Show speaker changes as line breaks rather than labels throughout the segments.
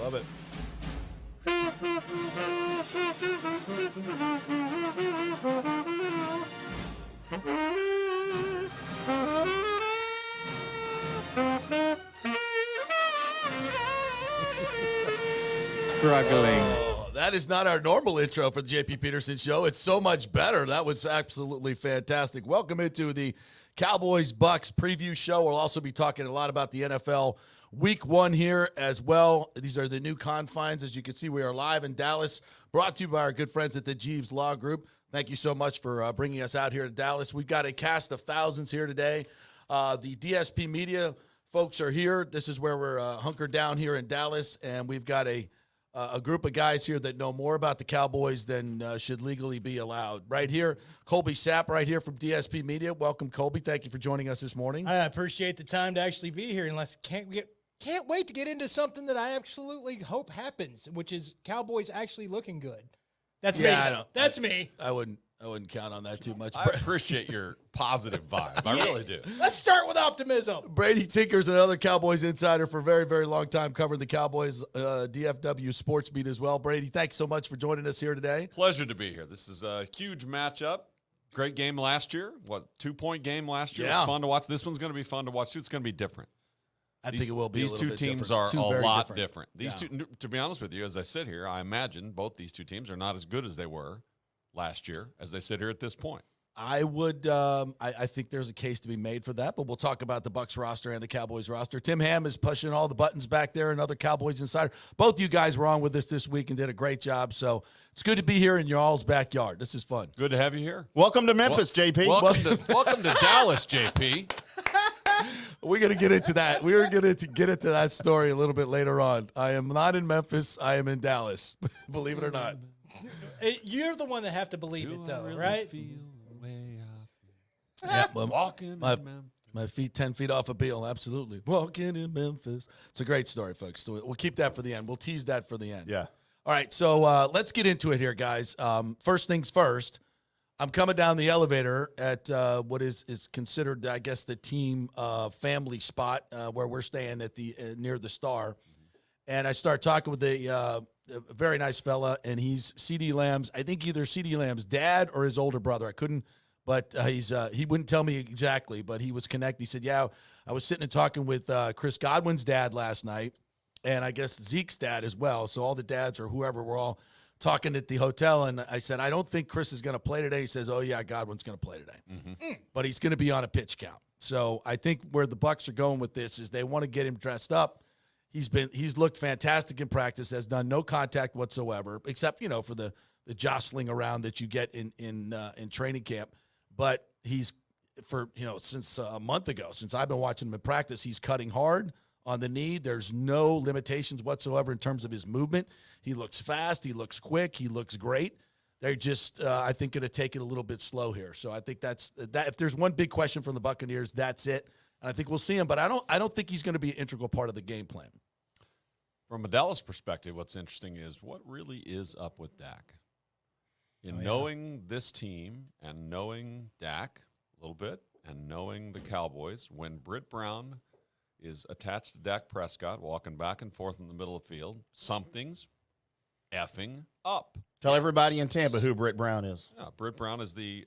Love it.
Struggling.
Oh, that is not our normal intro for the JP Peterson Show. It's so much better. That was absolutely fantastic. Welcome into the Cowboys Bucs preview show. We'll also be talking a lot about the NFL Week 1 here as well. These are the new confines. As you can see, we are live in Dallas, brought to you by our good friends at the Jeeves Law Group. Thank you so much for bringing us out here to Dallas. We've got a cast of thousands here today. The DSP Media folks are here. This is where we're hunkered down here in Dallas, and we've got a group of guys here that know more about the Cowboys than should legally be allowed. Right here, Colby Sapp right here from DSP Media. Welcome, Colby. Thank you for joining us this morning.
I appreciate the time to actually be here, unless can't wait to get into something that I absolutely hope happens, which is Cowboys actually looking good. That's me. That's me.
I wouldn't count on that too much.
I appreciate your positive vibe. I really do.
Let's start with optimism.
Brady Tinker's another Cowboys insider for a very, very long time, covering the Cowboys DFW sports beat as well. Brady, thanks so much for joining us here today.
Pleasure to be here. This is a huge matchup. Great game last year. 2-point game last year.
Yeah.
It was fun to watch. This one's going to be fun to watch too. It's going to be different.
I think it will be.
These
a little
two
bit
teams
different.
are a
Very
lot different. These
Yeah.
two, to be honest with you, as I sit here, I imagine both these two teams are not as good as they were last year as they sit here at this point.
I would. I think there's a case to be made for that, but we'll talk about the Bucs roster and the Cowboys roster. Tim Ham is pushing all the buttons back there. Another Cowboys insider. Both you guys were on with us this week and did a great job. So it's good to be here in your all's backyard. This is fun.
Good to have you here.
Welcome to Memphis, JP.
Welcome to Dallas, JP.
We're going to get into that. We're going to get into that story a little bit later on. I am not in Memphis. I am in Dallas, believe it or not.
You're the one that have to believe it, though, right?
Yeah, well,
Walking
my feet 10 feet off a Beale, absolutely. Walking in Memphis. It's a great story, folks. So we'll keep that for the end. We'll tease that for the end.
Yeah.
All right, so let's get into it here, guys. First things first, I'm coming down the elevator at what is considered, I guess, the team family spot where we're staying at the near the Star. And I start talking with a very nice fella, and he's C.D. Lamb's, I think either C.D. Lamb's dad or his older brother. I couldn't, but he wouldn't tell me exactly, but he was connected. He said, yeah, I was sitting and talking with Chris Godwin's dad last night, and I guess Zeke's dad as well. So all the dads or whoever were all talking at the hotel, and I said, I don't think Chris is going to play today. He says, oh, yeah, Godwin's going to play today. But he's going to be on a pitch count. So I think where the Bucs are going with this is they want to get him dressed up. He's looked fantastic in practice, has done no contact whatsoever, except, for the jostling around that you get in training camp. But he's, since a month ago, since I've been watching him in practice, he's cutting hard on the knee. There's no limitations whatsoever in terms of his movement. He looks fast. He looks quick. He looks great. They're just, I think, going to take it a little bit slow here. So I think that's that. If there's one big question from the Buccaneers, that's it. And I think we'll see him. But I don't think he's going to be an integral part of the game plan.
From a Dallas perspective, what's interesting is what really is up with Dak. Knowing this team and knowing Dak a little bit and knowing the Cowboys, when Britt Brown is attached to Dak Prescott, walking back and forth in the middle of the field, something's effing up.
Tell everybody in Tampa who Britt Brown is.
Yeah, Britt Brown is the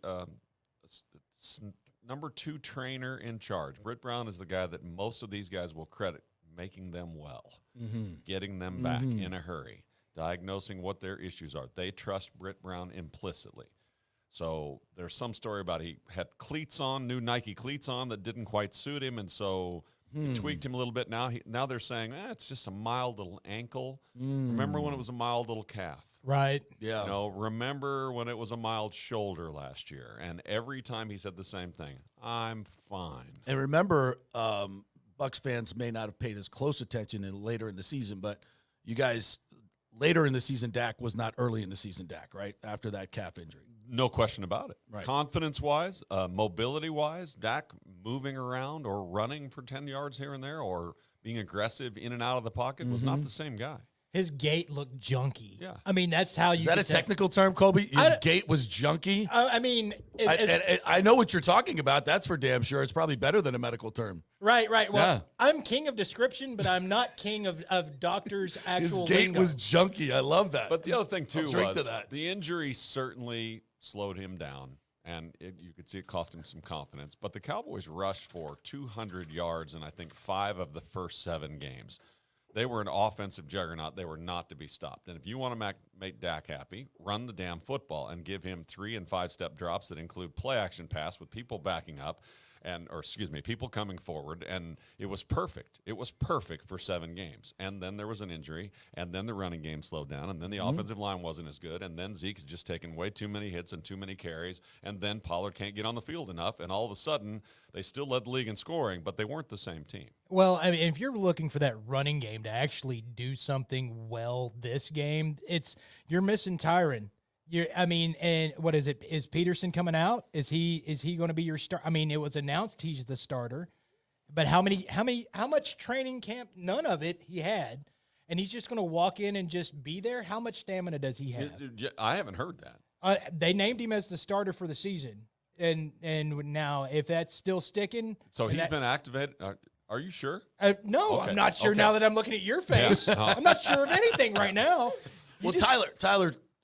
number 2 trainer in charge. Britt Brown is the guy that most of these guys will credit making them well, getting them back in a hurry, diagnosing what their issues are. They trust Britt Brown implicitly. So there's some story about he had cleats on, new Nike cleats on that didn't quite suit him, and so he tweaked him a little bit. Now they're saying, it's just a mild little ankle. Remember when it was a mild little calf?
Right.
Yeah.
Remember when it was a mild shoulder last year? And every time he said the same thing, I'm fine.
And remember, Bucs fans may not have paid as close attention later in the season, but you guys, later in the season, Dak was not early in the season Dak, right? After that calf injury.
No question about it.
Right.
Confidence-wise, mobility-wise, Dak moving around or running for 10 yards here and there or being aggressive in and out of the pocket was not the same guy.
His gait looked junky.
Yeah.
I mean, that's how you.
Is that a
could tell.
technical term, Colby? His gait was junky.
I mean,
I know what you're talking about. That's for damn sure. It's probably better than a medical term.
right. Well,
Yeah.
I'm king of description, but I'm not king of doctors' actual
His gait
lingo.
was junky. I love that.
But the other thing too
I'll drink to
was
that.
the injury certainly slowed him down, and you could see it cost him some confidence. But the Cowboys rushed for 200 yards in I think 5 of the first 7 games. They were an offensive juggernaut. They were not to be stopped. And if you want to make Dak happy, run the damn football and give him 3- and 5-step drops that include play action pass with people backing up, people coming forward. And it was perfect. It was perfect for 7 games. And then there was an injury, and then the running game slowed down, and then the offensive line wasn't as good, and then Zeke's just taken way too many hits and too many carries, and then Pollard can't get on the field enough, and all of a sudden they still led the league in scoring, but they weren't the same team.
Well, I mean, if you're looking for that running game to actually do something well this game, you're missing Tyron. And what is it? Is Peterson coming out? Is he going to be your star? I mean, it was announced he's the starter, but how much training camp? None of it he had, and he's just going to walk in and just be there. How much stamina does he have?
I haven't heard that.
They named him as the starter for the season, and now if that's still sticking,
So he's been activated. Are you sure?
no,
Okay,
I'm not sure.
okay.
Now that I'm looking at your face, I'm not sure of anything right now.
Well,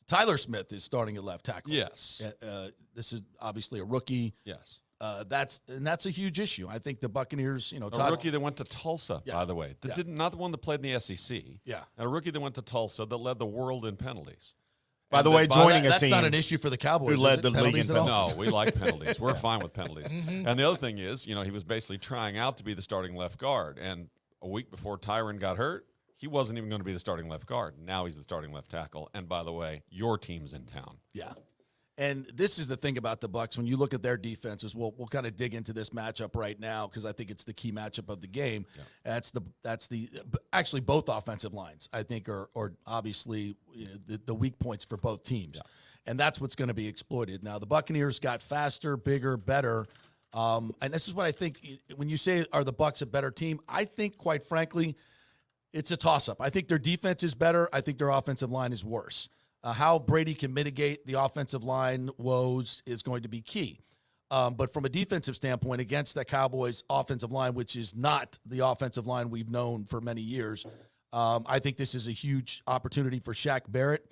Tyler Smith is starting at left tackle.
Yes.
This is obviously a rookie.
Yes.
That's a huge issue. I think the Buccaneers,
A rookie that went to Tulsa,
Yeah.
by the way.
Yeah.
Not the one that played in the SEC.
Yeah.
And a rookie that went to Tulsa that led the world in penalties.
By the way, joining a
that's
team
not an issue for the Cowboys.
who led
is it?
the league
Penalties
in
at all?
No, we like penalties. We're fine with penalties. And the other thing is, he was basically trying out to be the starting left guard. And a week before Tyron got hurt, he wasn't even going to be the starting left guard. Now he's the starting left tackle. And by the way, your team's in town.
Yeah. And this is the thing about the Bucs. When you look at their defenses, we'll kind of dig into this matchup right now because I think it's the key matchup of the game. Yeah. That's the actually both offensive lines I think are obviously the weak points for both teams, and that's what's going to be exploited. Now the Buccaneers got faster, bigger, better, and this is what I think. When you say are the Bucs a better team, I think quite frankly, it's a toss-up. I think their defense is better. I think their offensive line is worse. How Brady can mitigate the offensive line woes is going to be key. But from a defensive standpoint, against that Cowboys offensive line, which is not the offensive line we've known for many years, I think this is a huge opportunity for Shaq Barrett.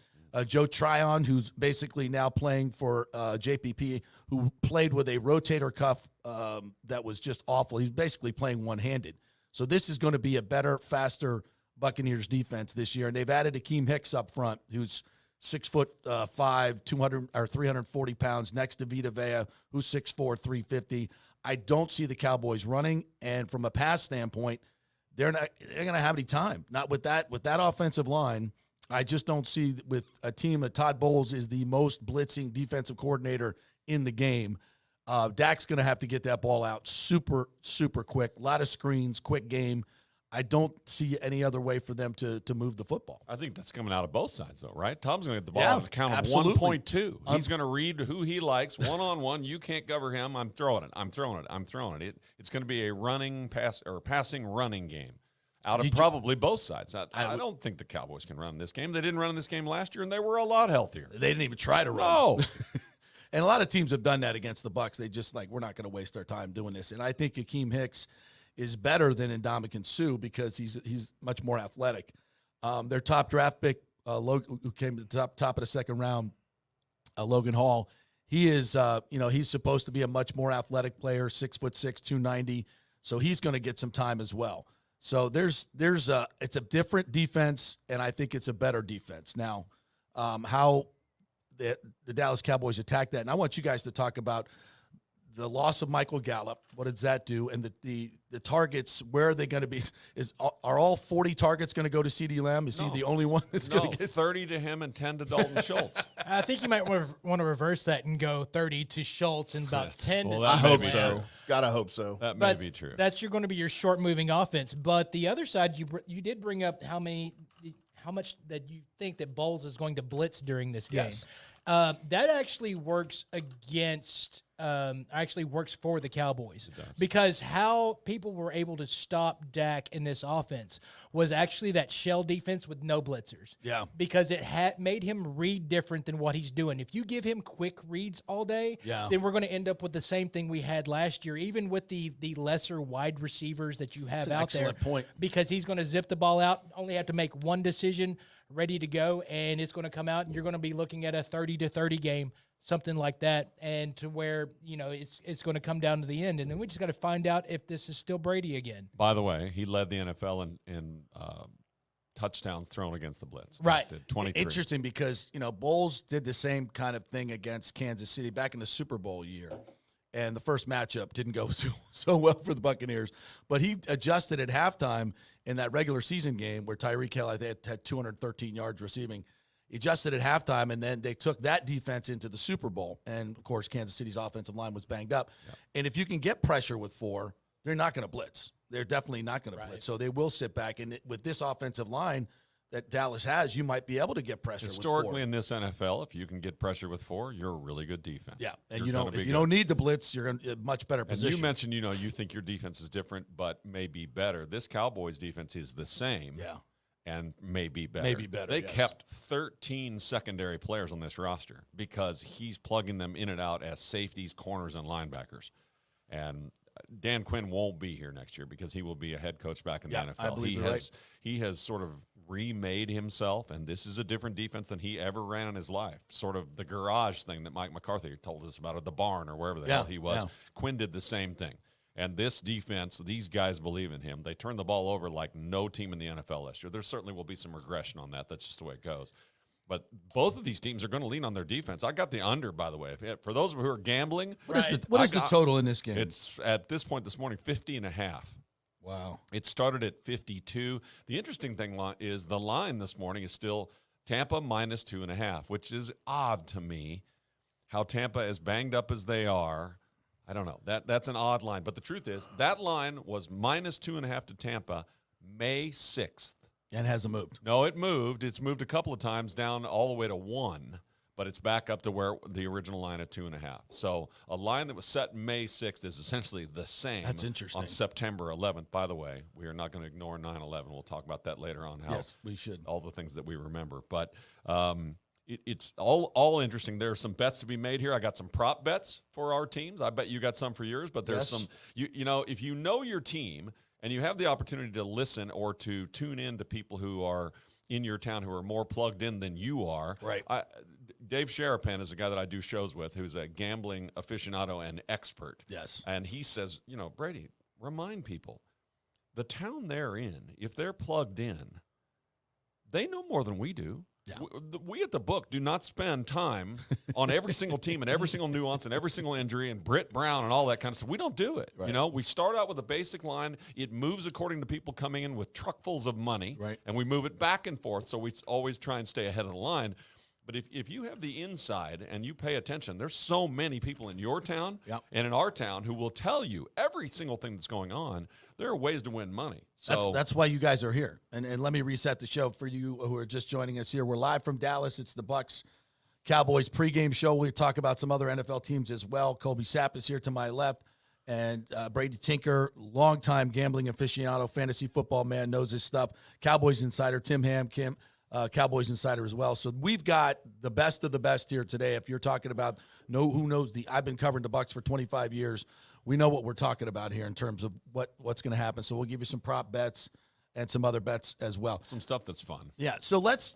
Joe Tryon, who's basically now playing for JPP, who played with a rotator cuff that was just awful. He's basically playing one-handed. So this is going to be a better, faster Buccaneers defense this year. And they've added Akeem Hicks up front, who's 6'5", 200 or 340 pounds, next to Vita Vea, who's 6'4", 350. I don't see the Cowboys running, and from a pass standpoint, they're going to have any time. Not with that offensive line. I just don't see with a team that Todd Bowles is the most blitzing defensive coordinator in the game. Dak's going to have to get that ball out super, super quick. A lot of screens, quick game. I don't see any other way for them to move the football.
I think that's coming out of both sides, though, right? Tom's going to get the ball
Yeah,
at the count of
absolutely.
1.2. He's going to read who he likes one-on-one. You can't cover him. I'm throwing it. It's going to be a passing running game out of probably both sides. I don't think the Cowboys can run this game. They didn't run in this game last year, and they were a lot healthier.
They didn't even try to run.
No.
And a lot of teams have done that against the Bucs. They just we're not going to waste our time doing this. And I think Akeem Hicks is better than Ndamukong Suh because he's much more athletic. Their top draft pick, who came to the top of the second round, Logan Hall, he is, he's supposed to be a much more athletic player, 6'6", 290. So he's going to get some time as well. So it's a different defense, and I think it's a better defense. Now, how the Dallas Cowboys attack that, and I want you guys to talk about the loss of Michael Gallup. What does that do? And the targets, where are they going to be? Are all 40 targets going to go to CeeDee Lamb? Is he the only one that's going to get
30 to him and 10 to Dalton Schultz?
I think you might want to reverse that and go 30 to Schultz and about 10 to
I
CeeDee
hope
Lamb.
so. Gotta hope so.
That may
But
be true.
That's going to be your short moving offense. But the other side, you did bring up how much that you think that Bowles is going to blitz during this game.
Yes.
That actually works against actually works for the Cowboys, because how people were able to stop Dak in this offense was actually that shell defense with no blitzers.
Yeah.
Because it had made him read different than what he's doing. If you give him quick reads all day, then we're going to end up with the same thing we had last year, even with the lesser wide receivers that you have out there.
Excellent point.
Because he's going to zip the ball out, only have to make one decision, ready to go, and it's going to come out, and you're going to be looking at a 30-30 game, something like that, and to where, it's going to come down to the end, and then we just got to find out if this is still Brady again.
By the way, he led the NFL in touchdowns thrown against the blitz.
Right.
23.
Interesting because, Bowles did the same kind of thing against Kansas City back in the Super Bowl year. And the first matchup didn't go so well for the Buccaneers. But he adjusted at halftime in that regular season game where Tyreek Hill, I think, had 213 yards receiving. He adjusted at halftime, and then they took that defense into the Super Bowl. And, of course, Kansas City's offensive line was banged up. Yep. And if you can get pressure with 4, they're not going to blitz. They're definitely not going to blitz. So they will sit back. And with this offensive line that Dallas has, you might be able to get pressure
Historically,
with 4.
in this NFL, if you can get pressure with 4, you're a really good defense.
Yeah, and
if
you don't need the blitz, you're in a much better position.
And you mentioned, you think your defense is different, but maybe better. This Cowboys defense is the same.
Yeah.
And maybe better.
Maybe better.
They kept 13 secondary players on this roster because he's plugging them in and out as safeties, corners, and linebackers. And Dan Quinn won't be here next year because he will be a head coach back in the NFL.
I believe
he has sort of remade himself, and this is a different defense than he ever ran in his life. Sort of the garage thing that Mike McCarthy told us about, or the barn, or wherever the hell he was. Yeah. Quinn did the same thing. And this defense, these guys believe in him. They turn the ball over like no team in the NFL last year. There certainly will be some regression on that. That's just the way it goes. But both of these teams are going to lean on their defense. I got the under, by the way. For those who are gambling.
What is the total in this game?
It's, at this point this morning, 50.5.
Wow.
It started at 52. The interesting thing is the line this morning is still Tampa minus 2.5, which is odd to me. How Tampa, as banged up as they are, I don't know. That's an odd line. But the truth is, that line was minus 2.5 to Tampa May 6th.
And hasn't moved.
No, it moved. It's moved a couple of times down all the way to 1, but it's back up to where the original line at 2.5. So a line that was set May 6th is essentially the same.
That's interesting.
On September 11th. By the way, we are not going to ignore 9/11. We'll talk about that later on.
Yes, we should.
All the things that we remember. But it's all interesting. There are some bets to be made here. I got some prop bets for our teams. I bet you got some for yours, but there's some, if you know your team and you have the opportunity to listen or to tune in to people who are in your town who are more plugged in than you are.
Right.
Dave Sharapan is a guy that I do shows with who's a gambling aficionado and expert.
Yes.
And he says, Brady, remind people, the town they're in, if they're plugged in, they know more than we do.
Yeah.
We at the book do not spend time on every single team and every single nuance and every single injury and Britt Brown and all that kind of stuff. We don't do it. Right. We start out with a basic line. It moves according to people coming in with truckfuls of money.
Right.
And we move it back and forth, so we always try and stay ahead of the line. But if you have the inside and you pay attention, there's so many people in your town and in our town who will tell you every single thing that's going on. There are ways to win money. So
that's why you guys are here. And let me reset the show for you who are just joining us here. We're live from Dallas. It's the Bucs Cowboys pregame show. We'll talk about some other NFL teams as well. Colby Sapp is here to my left. And Brady Tinker, longtime gambling aficionado, fantasy football man, knows his stuff. Cowboys insider, Tim Ham, Cowboys insider as well. So we've got the best of the best here today. If you're talking about who knows I've been covering the Bucs for 25 years. We know what we're talking about here in terms of what's going to happen. So we'll give you some prop bets and some other bets as well.
Some stuff that's fun.
Yeah. So let's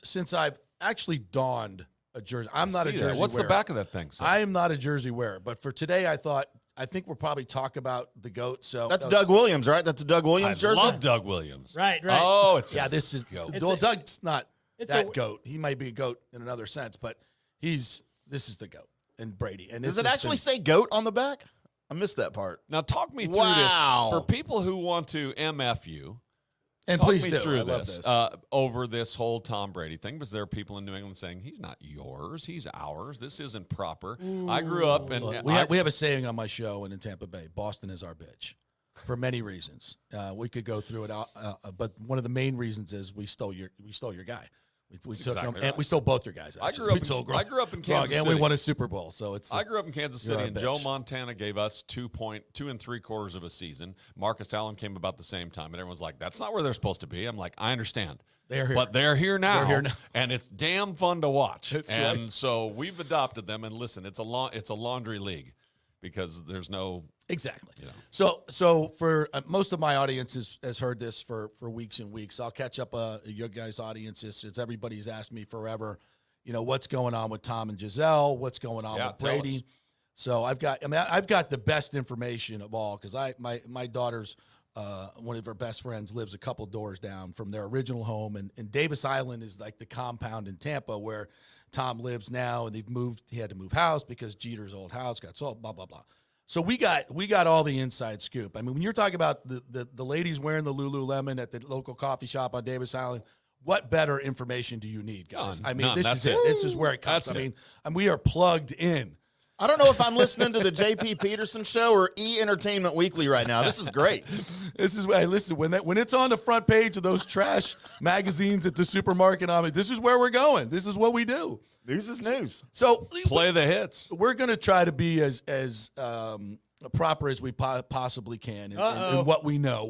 since I've actually donned a jersey. I'm not a jersey wearer.
What's the back of that thing? So?
I am not a jersey wearer, but for today I think we'll probably talk about the GOAT. So
that's Doug Williams, right? That's a Doug Williams jersey.
I love Doug Williams.
Right.
Oh,
this is GOAT. Well, Doug's not that GOAT. He might be a GOAT in another sense, but this is the GOAT and Brady. And
does it actually say GOAT on the back? I missed that part.
Now talk me through this for people who want to MF you.
And
talk
please
me
do.
through
I love
this over this whole Tom Brady thing, because there are people in New England saying he's not yours, he's ours. This isn't proper.
Ooh.
I grew up and
we have a saying on my show and in Tampa Bay: Boston is our bitch, for many reasons. We could go through it, but one of the main reasons is we stole your guy. We
That's
took them,
exactly
and
right.
we stole both your guys.
I
Actually.
grew up.
We told
I grew up in Kansas
and
City.
we won a Super Bowl. So it's.
I grew up in Kansas
You're
City,
a
and Joe
bitch.
Montana gave us 2 3/4 of a season. Marcus Allen came about the same time, and everyone's like, "That's not where they're supposed to be." I'm like, "I understand,
They're here.
but they're here now.
They're here now.
And it's damn fun to watch."
That's
and
right.
so we've adopted them. And listen, it's a laundry league because there's no.
Exactly.
You know.
So for most of my audience has heard this for weeks and weeks. I'll catch up your guys' audiences since everybody's asked me forever, what's going on with Tom and Giselle, what's going on
Yeah,
with
tell
Brady.
us.
So I've got the best information of all because my daughter's one of her best friends lives a couple doors down from their original home, and Davis Island is like the compound in Tampa where Tom lives now, and he had to move house because Jeter's old house got sold, blah blah blah. So we got all the inside scoop. I mean, when you're talking about the ladies wearing the Lululemon at the local coffee shop on Davis Island, what better information do you need, guys?
None.
I mean,
None.
this
That's
is it.
it.
This is where it comes.
That's
I
it.
mean, and we are plugged in.
I don't know if I'm listening to the JP Peterson show or E Entertainment Weekly right now. This is great.
This is hey, listen when it's on the front page of those trash magazines at the supermarket. I mean, this is where we're going. This is what we do.
News is news.
So
Play the hits.
we're going to try to be as proper as we possibly can in what we know.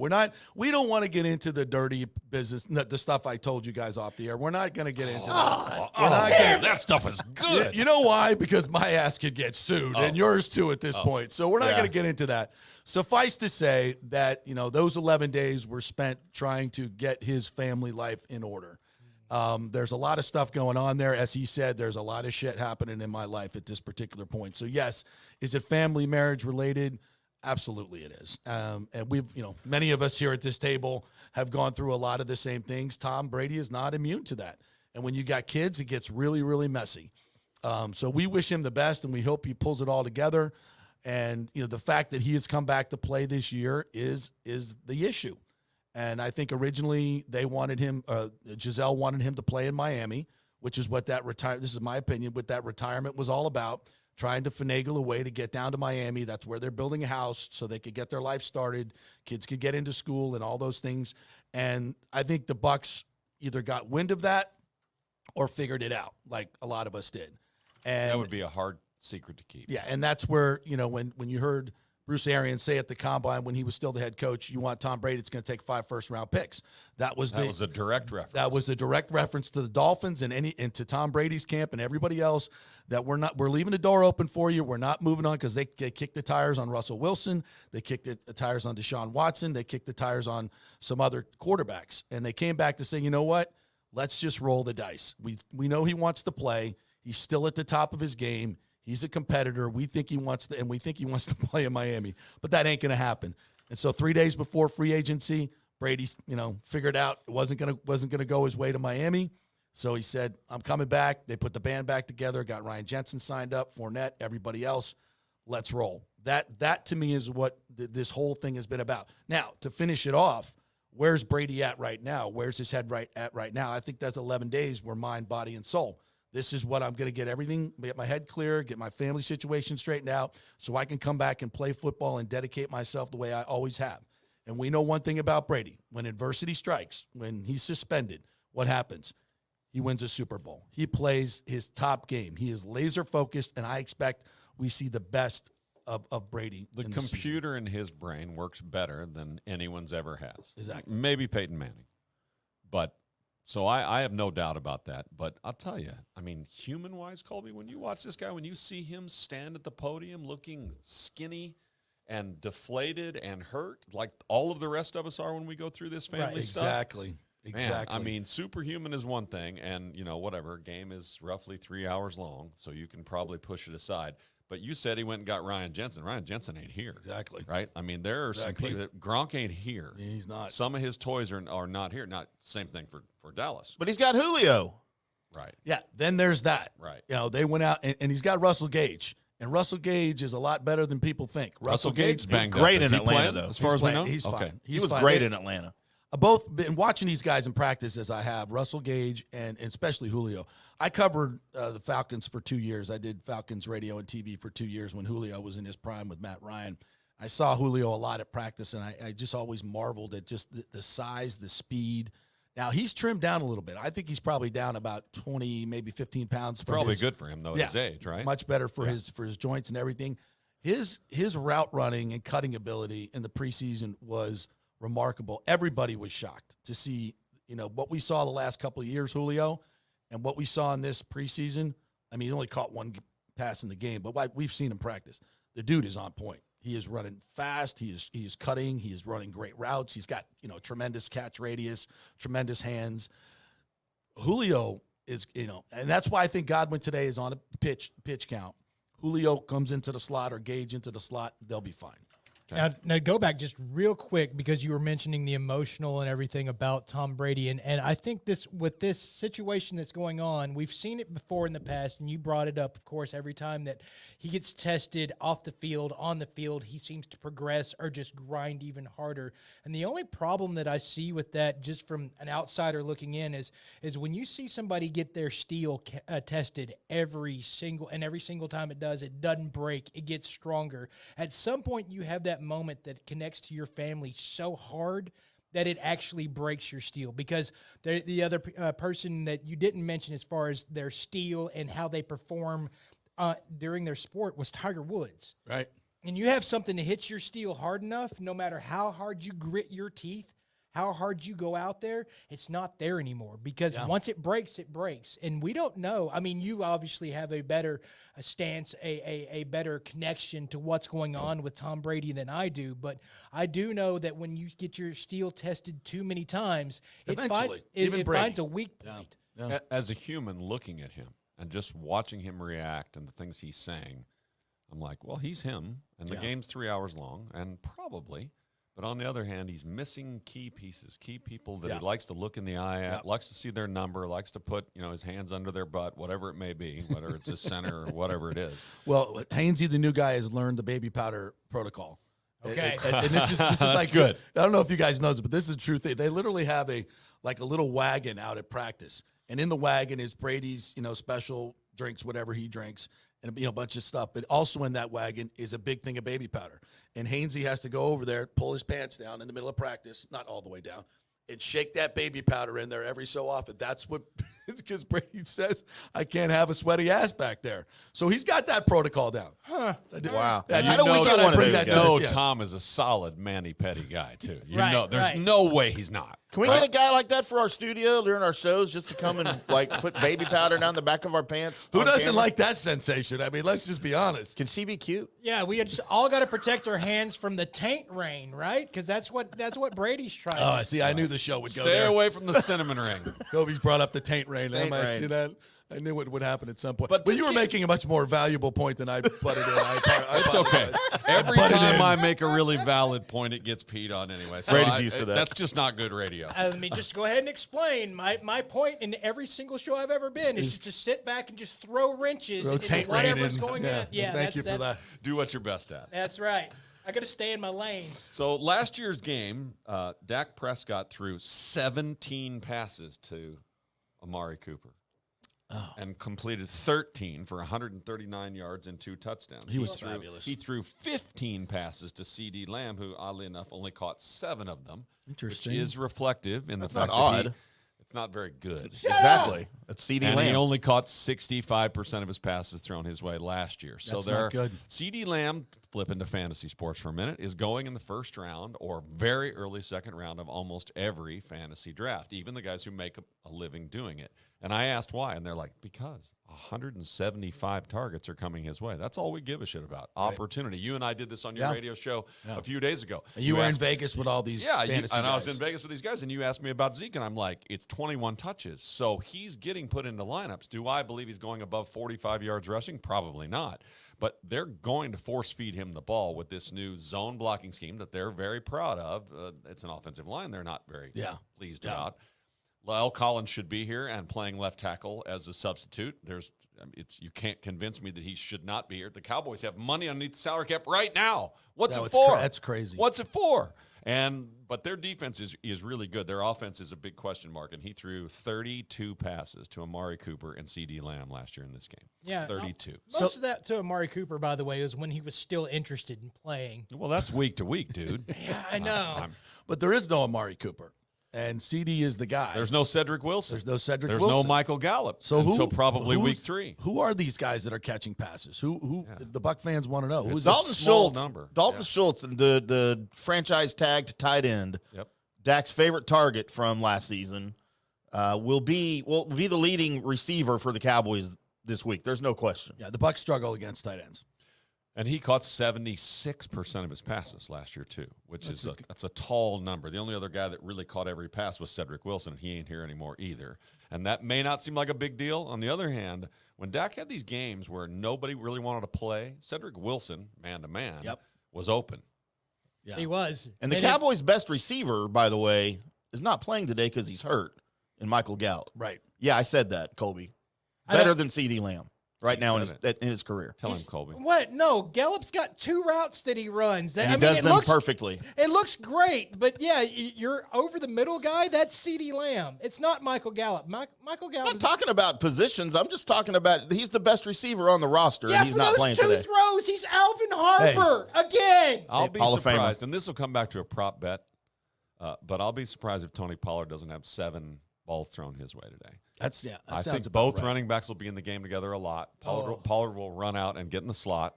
We don't want to get into the dirty business, the stuff I told you guys off the air. We're not going to get into that. We're not
damn,
gonna-
that stuff is good.
You know why? Because my ass could get sued and yours too at this point. So we're not
Yeah.
going to get into that. Suffice to say that, those 11 days were spent trying to get his family life in order. There's a lot of stuff going on there. As he said, there's a lot of shit happening in my life at this particular point. So yes, is it family marriage related? Absolutely it is. And we've, many of us here at this table have gone through a lot of the same things. Tom Brady is not immune to that. And when you got kids, it gets really, really messy. So we wish him the best and we hope he pulls it all together. And, the fact that he has come back to play this year is the issue. And I think originally they wanted him, Giselle wanted him to play in Miami, which is what this is my opinion, what that retirement was all about, trying to finagle a way to get down to Miami. That's where they're building a house so they could get their life started. Kids could get into school and all those things. And I think the Bucs either got wind of that or figured it out like a lot of us did. And
That would be a hard secret to keep.
yeah, and that's where, when you heard Bruce Arians say at the Combine when he was still the head coach, you want Tom Brady, it's going to take 5 first-round picks. That was
a direct reference.
That was a direct reference to the Dolphins and to Tom Brady's camp and everybody else that we're leaving the door open for you. We're not moving on because they kicked the tires on Russell Wilson. They kicked the tires on Deshaun Watson. They kicked the tires on some other quarterbacks. And they came back to say, you know what? Let's just roll the dice. We know he wants to play. He's still at the top of his game. He's a competitor. We think he wants to play in Miami, but that ain't going to happen. And so 3 days before free agency, Brady, figured out it wasn't going to go his way to Miami. So he said, I'm coming back. They put the band back together, got Ryan Jensen signed up, Fournette, everybody else. Let's roll. That to me is what this whole thing has been about. Now, to finish it off, where's Brady at right now? Where's his head at right now? I think that's 11 days where mind, body, and soul. This is what I'm going to get my head clear, get my family situation straightened out so I can come back and play football and dedicate myself the way I always have. And we know one thing about Brady. When adversity strikes, when he's suspended, what happens? He wins a Super Bowl. He plays his top game. He is laser focused, and I expect we see the best of Brady.
The
in this season.
computer in his brain works better than anyone's ever has.
Exactly.
Maybe Peyton Manning. But so I have no doubt about that. But I'll tell you, I mean, human-wise, Colby, when you watch this guy, when you see him stand at the podium looking skinny and deflated and hurt, like all of the rest of us are when we go through this family stuff.
Exactly.
Man,
Exactly.
I mean, superhuman is one thing, and, whatever, game is roughly 3 hours long, so you can probably push it aside. But you said he went and got Ryan Jensen. Ryan Jensen ain't here.
Exactly.
Right? I mean, there are
Exactly.
some people. Gronk ain't here.
He's not.
Some of his toys are not here. Not same thing for Dallas.
But he's got Julio.
Right.
Yeah, then there's that.
Right.
They went out, and he's got Russell Gage. And Russell Gage is a lot better than people think.
Russell Gage banged
great
up. Is
in
he
Atlanta,
playing,
though.
as far as we know?
He's
Okay.
fine.
He was
fine.
great in Atlanta.
Both been watching these guys in practice as I have, Russell Gage and especially Julio. I covered the Falcons for 2 years. I did Falcons radio and TV for 2 years when Julio was in his prime with Matt Ryan. I saw Julio a lot at practice, and I just always marveled at just the size, the speed, Now, he's trimmed down a little bit. I think he's probably down about 20, maybe 15 pounds. From
Probably
his,
good for him, though, at his age, right?
Much better for his joints and everything. His route running and cutting ability in the preseason was remarkable. Everybody was shocked to see, what we saw the last couple of years, Julio, and what we saw in this preseason. I mean, he only caught one pass in the game, but we've seen him practice. The dude is on point. He is running fast. He is cutting. He is running great routes. He's got, tremendous catch radius, tremendous hands. Julio is, and that's why I think Godwin today is on a pitch count. Julio comes into the slot or Gage into the slot, they'll be fine.
Okay.
Now go back just real quick because you were mentioning the emotional and everything about Tom Brady. And I think with this situation that's going on, we've seen it before in the past, and you brought it up, of course, every time that he gets tested off the field, on the field, he seems to progress or just grind even harder. And the only problem that I see with that, just from an outsider looking in, is when you see somebody get their steel tested every single time it doesn't break, it gets stronger. At some point, you have that moment that connects to your family so hard that it actually breaks your steel, because the other person that you didn't mention as far as their steel and how they perform during their sport was Tiger Woods.
Right.
And you have something that hits your steel hard enough, no matter how hard you grit your teeth, how hard you go out there, it's not there anymore, because once it breaks, it breaks. And we don't know. I mean, you obviously have a better stance, a better connection to what's going on with Tom Brady than I do. But I do know that when you get your steel tested too many times, it finds a weak point.
Yeah.
As a human looking at him and just watching him react and the things he's saying, I'm like, well, he's him, and the game's 3 hours long, and probably. But on the other hand, he's missing key pieces, key people that he likes to look in the eye at, likes to see their number, likes to put his hands under their butt, whatever it may be, whether it's a center or whatever it is.
Well, Hainsey, the new guy, has learned the baby powder protocol.
Okay.
And this is like
good.
I don't know if you guys know this, but this is the truth. They literally have a little wagon out at practice, and in the wagon is Brady's special drinks, whatever he drinks, and a bunch of stuff. But also in that wagon is a big thing of baby powder. And Hainsey has to go over there, pull his pants down in the middle of practice, not all the way down, and shake that baby powder in there every so often. That's what it's because Brady says, I can't have a sweaty ass back there. So he's got that protocol down.
Wow.
I
How do we get one of those guys?
Tom is a solid mani-pedi guy, too. There's
Right.
no way he's not.
Can we get a guy like that for our studio during our shows, just to come and put baby powder down the back of our pants?
Who
on
doesn't
camera?
like that sensation? I mean, let's just be honest.
Can she be cute?
Yeah, we just all got to protect our hands from the taint rain, right? Because that's what Brady's trying.
Oh, I see. I knew the show would go
Stay
there.
away from the cinnamon ring.
Kobe's brought up the taint rain.
Taint rain.
See that? I knew it would happen at some point.
But
But you
this
were
game-
making a much more valuable point than I put it in.
It's okay. Every
Butt it
time
in.
I make a really valid point, it gets peed on anyway. So
Brady's used to that.
That's just not good radio.
Let me just go ahead and explain. My point in every single show I've ever been is just to sit back and just throw wrenches
Throw
into
taint rain
whatever's
in.
going on. Yeah,
Thank you for that.
Do what you're best at.
That's right. I got to stay in my lane.
So last year's game, Dak Prescott threw 17 passes to Amari Cooper. And completed 13 for 139 yards and 2 touchdowns.
He was fabulous.
He threw 15 passes to C.D. Lamb, who oddly enough only caught 7 of them.
Interesting.
Which is reflective in
That's
the fact
not
that
odd.
it's not very good.
Exactly. That's CD
And he
Lamb.
only caught 65% of his passes thrown his way last year. So
That's not good.
C.D. Lamb, flip into fantasy sports for a minute, is going in the first round or very early second round of almost every fantasy draft, even the guys who make a living doing it. And I asked why, and they're like, because 175 targets are coming his way. That's all we give a shit about. Opportunity. You and I did this on your radio show a few days ago.
You were in
asked-
Vegas with all these fantasy
and I was
guys.
in Vegas with these guys, and you asked me about Zeke, and I'm like, it's 21 touches. So he's getting put into lineups. Do I believe he's going above 45 yards rushing? Probably not. But they're going to force feed him the ball with this new zone blocking scheme that they're very proud of. It's an offensive line they're not very pleased about. Lyle Collins should be here and playing left tackle as a substitute. You can't convince me that he should not be here. The Cowboys have money underneath the salary cap right now. What's it for?
That's crazy.
What's it for? But their defense is really good. Their offense is a big question mark, and he threw 32 passes to Amari Cooper and C.D. Lamb last year in this game.
Yeah,
32.
Most of that to Amari Cooper, by the way, was when he was still interested in playing.
Well, that's week to week, dude.
Yeah, I know.
But there is no Amari Cooper. and CD is the guy.
There's no Cedric Wilson.
There's no Cedric
There's
Wilson.
no Michael Gallup
So
until probably week 3.
Who are these guys that are catching passes? Who the Buck fans want to know? Who's
Dalton
this?
Schultz.
number.
Dalton Schultz, the franchise tagged tight end.
Yep.
Dak's favorite target from last season, will be the leading receiver for the Cowboys this week. There's no question.
Yeah, the Bucs struggle against tight ends.
And he caught 76% of his passes last year too, which that's a tall number. The only other guy that really caught every pass was Cedric Wilson, and he ain't here anymore either. And that may not seem like a big deal. On the other hand, when Dak had these games where nobody really wanted to play, Cedric Wilson, man-to-man, was open.
Yeah.
He was.
And the Cowboys' best receiver, by the way, is not playing today because he's hurt, in Michael Gallup.
Right.
Yeah, I said that, Colby. Better than CeeDee Lamb right now in his career.
Tell him, Colby.
What? No, Gallup's got 2 routes that he runs.
And he does them perfectly.
It looks great, but yeah, you're over the middle guy. That's CeeDee Lamb. It's not Michael Gallup. Michael Gallup.
I'm not talking about positions. I'm just talking about he's the best receiver on the roster,
yeah,
and he's
for
not
those
playing
2
today.
throws, he's Alvin Harper again.
I'll be
Hall of Famer.
surprised, and this will come back to a prop bet, but I'll be surprised if Tony Pollard doesn't have 7 balls thrown his way today. I think both running backs will be in the game together a lot. Pollard will run out and get in the slot,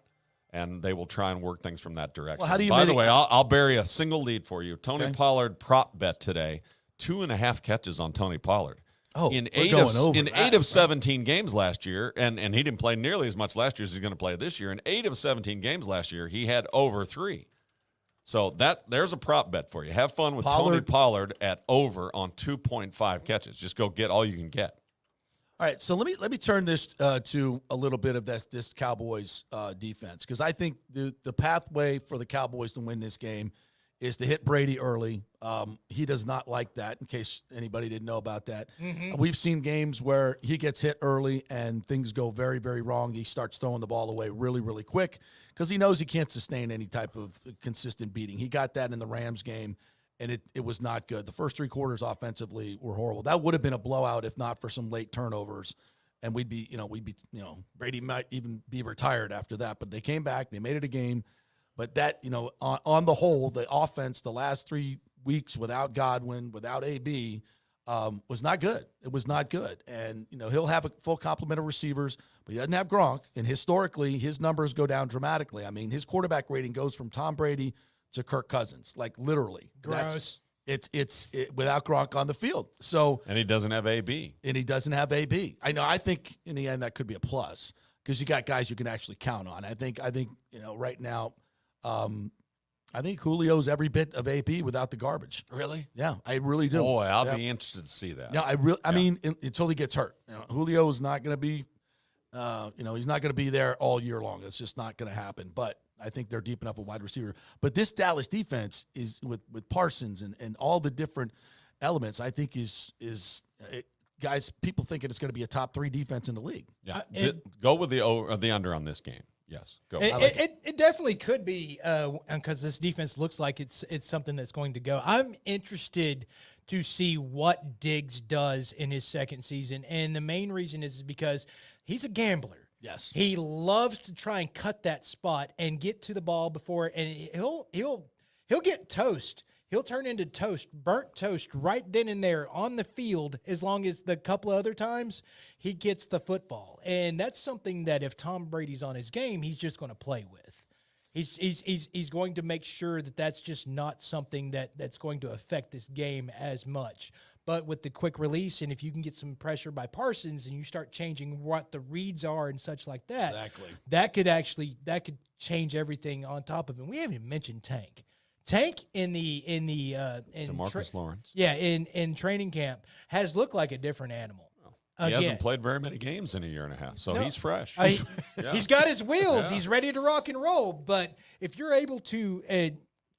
and they will try and work things from that direction.
Well, how do you
By the way, I'll bury a single lead for you. Tony Pollard prop bet today, 2.5 catches on Tony Pollard.
Oh,
in
we're
8
going
of
over
in
that,
8 of 17 games last year, and he didn't play nearly as much last year as he's going to play this year. In 8 of 17 games last year, he had over 3. So there's a prop bet for you. Have fun with Tony Pollard at over on 2.5 catches. Just go get all you can get.
All right, so let me turn this to a little bit of this Cowboys defense, because I think the pathway for the Cowboys to win this game is to hit Brady early. He does not like that, in case anybody didn't know about that. Mm-hmm. We've seen games where he gets hit early and things go very, very wrong. He starts throwing the ball away really, really quick because he knows he can't sustain any type of consistent beating. He got that in the Rams game, and it was not good. The first 3 quarters offensively were horrible. That would have been a blowout if not for some late turnovers, and we'd be Brady might even be retired after that. But they came back, they made it a game. But that, on the whole, the offense the last 3 weeks without Godwin, without AB, was not good. It was not good. And, he'll have a full complement of receivers, but he doesn't have Gronk. And historically, his numbers go down dramatically. I mean, his quarterback rating goes from Tom Brady to Kirk Cousins, like literally.
Gross.
It's without Gronk on the field. So,
And he doesn't have AB.
I know. I think in the end that could be a plus because you got guys you can actually count on. I think right now, I think Julio's every bit of AP without the garbage.
Really?
Yeah, I really do.
Boy, I'll be interested to see that.
No, I mean, until he gets hurt. Julio is not going to be, he's not going to be there all year long. It's just not going to happen. But I think they're deep enough a wide receiver. But this Dallas defense is with Parsons and all the different elements. I think guys, people thinking it's going to be a top 3 defense in the league.
Yeah, go with the under on this game. Yes, go.
It definitely could be because this defense looks like it's something that's going to go. I'm interested to see what Diggs does in his second season, and the main reason is because he's a gambler.
Yes,
he loves to try and cut that spot and get to the ball before, and he'll get toast. He'll turn into toast, burnt toast, right then and there on the field, as long as the couple of other times he gets the football. And that's something that if Tom Brady's on his game, he's just going to play with. He's going to make sure that that's just not something that's going to affect this game as much. But with the quick release, and if you can get some pressure by Parsons and you start changing what the reads are and such like that,
exactly.
that could change everything on top of it. We haven't even mentioned Tank. Tank in
DeMarcus Lawrence.
Yeah, in training camp has looked like a different animal.
He hasn't played very many games in a year and a half, so he's fresh.
He's got his wheels.
Yeah.
He's ready to rock and roll. But if you're able to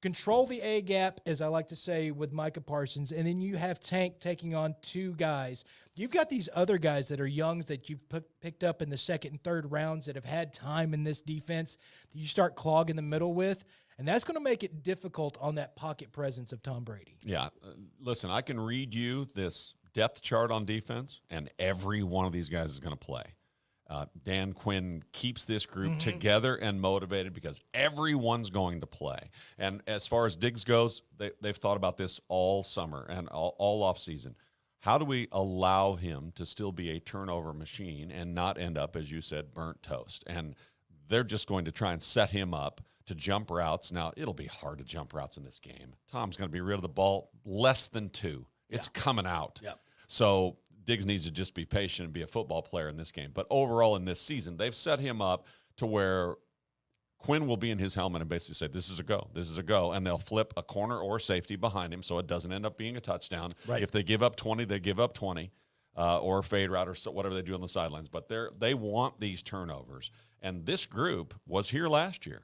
control the A gap, as I like to say, with Micah Parsons, and then you have Tank taking on 2 guys, you've got these other guys that are young that you've picked up in the second and third rounds that have had time in this defense that you start clogging the middle with. And that's going to make it difficult on that pocket presence of Tom Brady.
Yeah. Listen, I can read you this depth chart on defense, and every one of these guys is going to play. Dan Quinn keeps this group together and motivated because everyone's going to play. And as far as Diggs goes, they've thought about this all summer and all off season. How do we allow him to still be a turnover machine and not end up, as you said, burnt toast? And they're just going to try and set him up to jump routes. Now, it'll be hard to jump routes in this game. Tom's going to be rid of the ball less than 2. It's coming out.
Yeah.
So Diggs needs to just be patient and be a football player in this game. But overall in this season, they've set him up to where Quinn will be in his helmet and basically say, this is a go, this is a go. And they'll flip a corner or safety behind him so it doesn't end up being a touchdown.
Right.
If they give up 20, they give up 20 or a fade route or whatever they do on the sidelines. But they want these turnovers. And this group was here last year.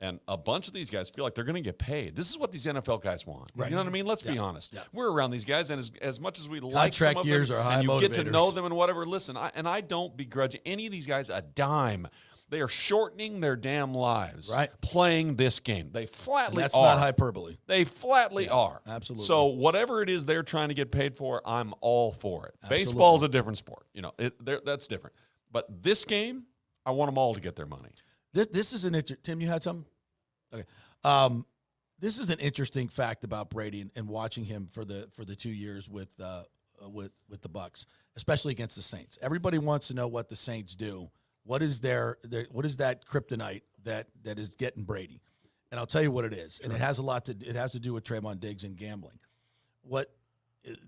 And a bunch of these guys feel like they're going to get paid. This is what these NFL guys want.
Right.
You know what I mean? Let's be honest.
Yeah.
We're around these guys, and as much as we like
Contract
some of
years
them,
are high
and you get to
motivators.
know them and whatever. Listen, I don't begrudge any of these guys a dime. They are shortening their damn lives playing this game. They flatly
that's
are.
not hyperbole.
They flatly are.
Absolutely.
So whatever it is they're trying to get paid for, I'm all for it.
Absolutely.
Baseball is a different sport. You know, that's different. But this game, I want them all to get their money.
This is an Tim, you had something? Okay. This is an interesting fact about Brady and watching him for the 2 years with the Bucs, especially against the Saints. Everybody wants to know what the Saints do. What is what is that kryptonite that is getting Brady? And I'll tell you what it is. Sure. And it has to do with Trayvon Diggs and gambling. What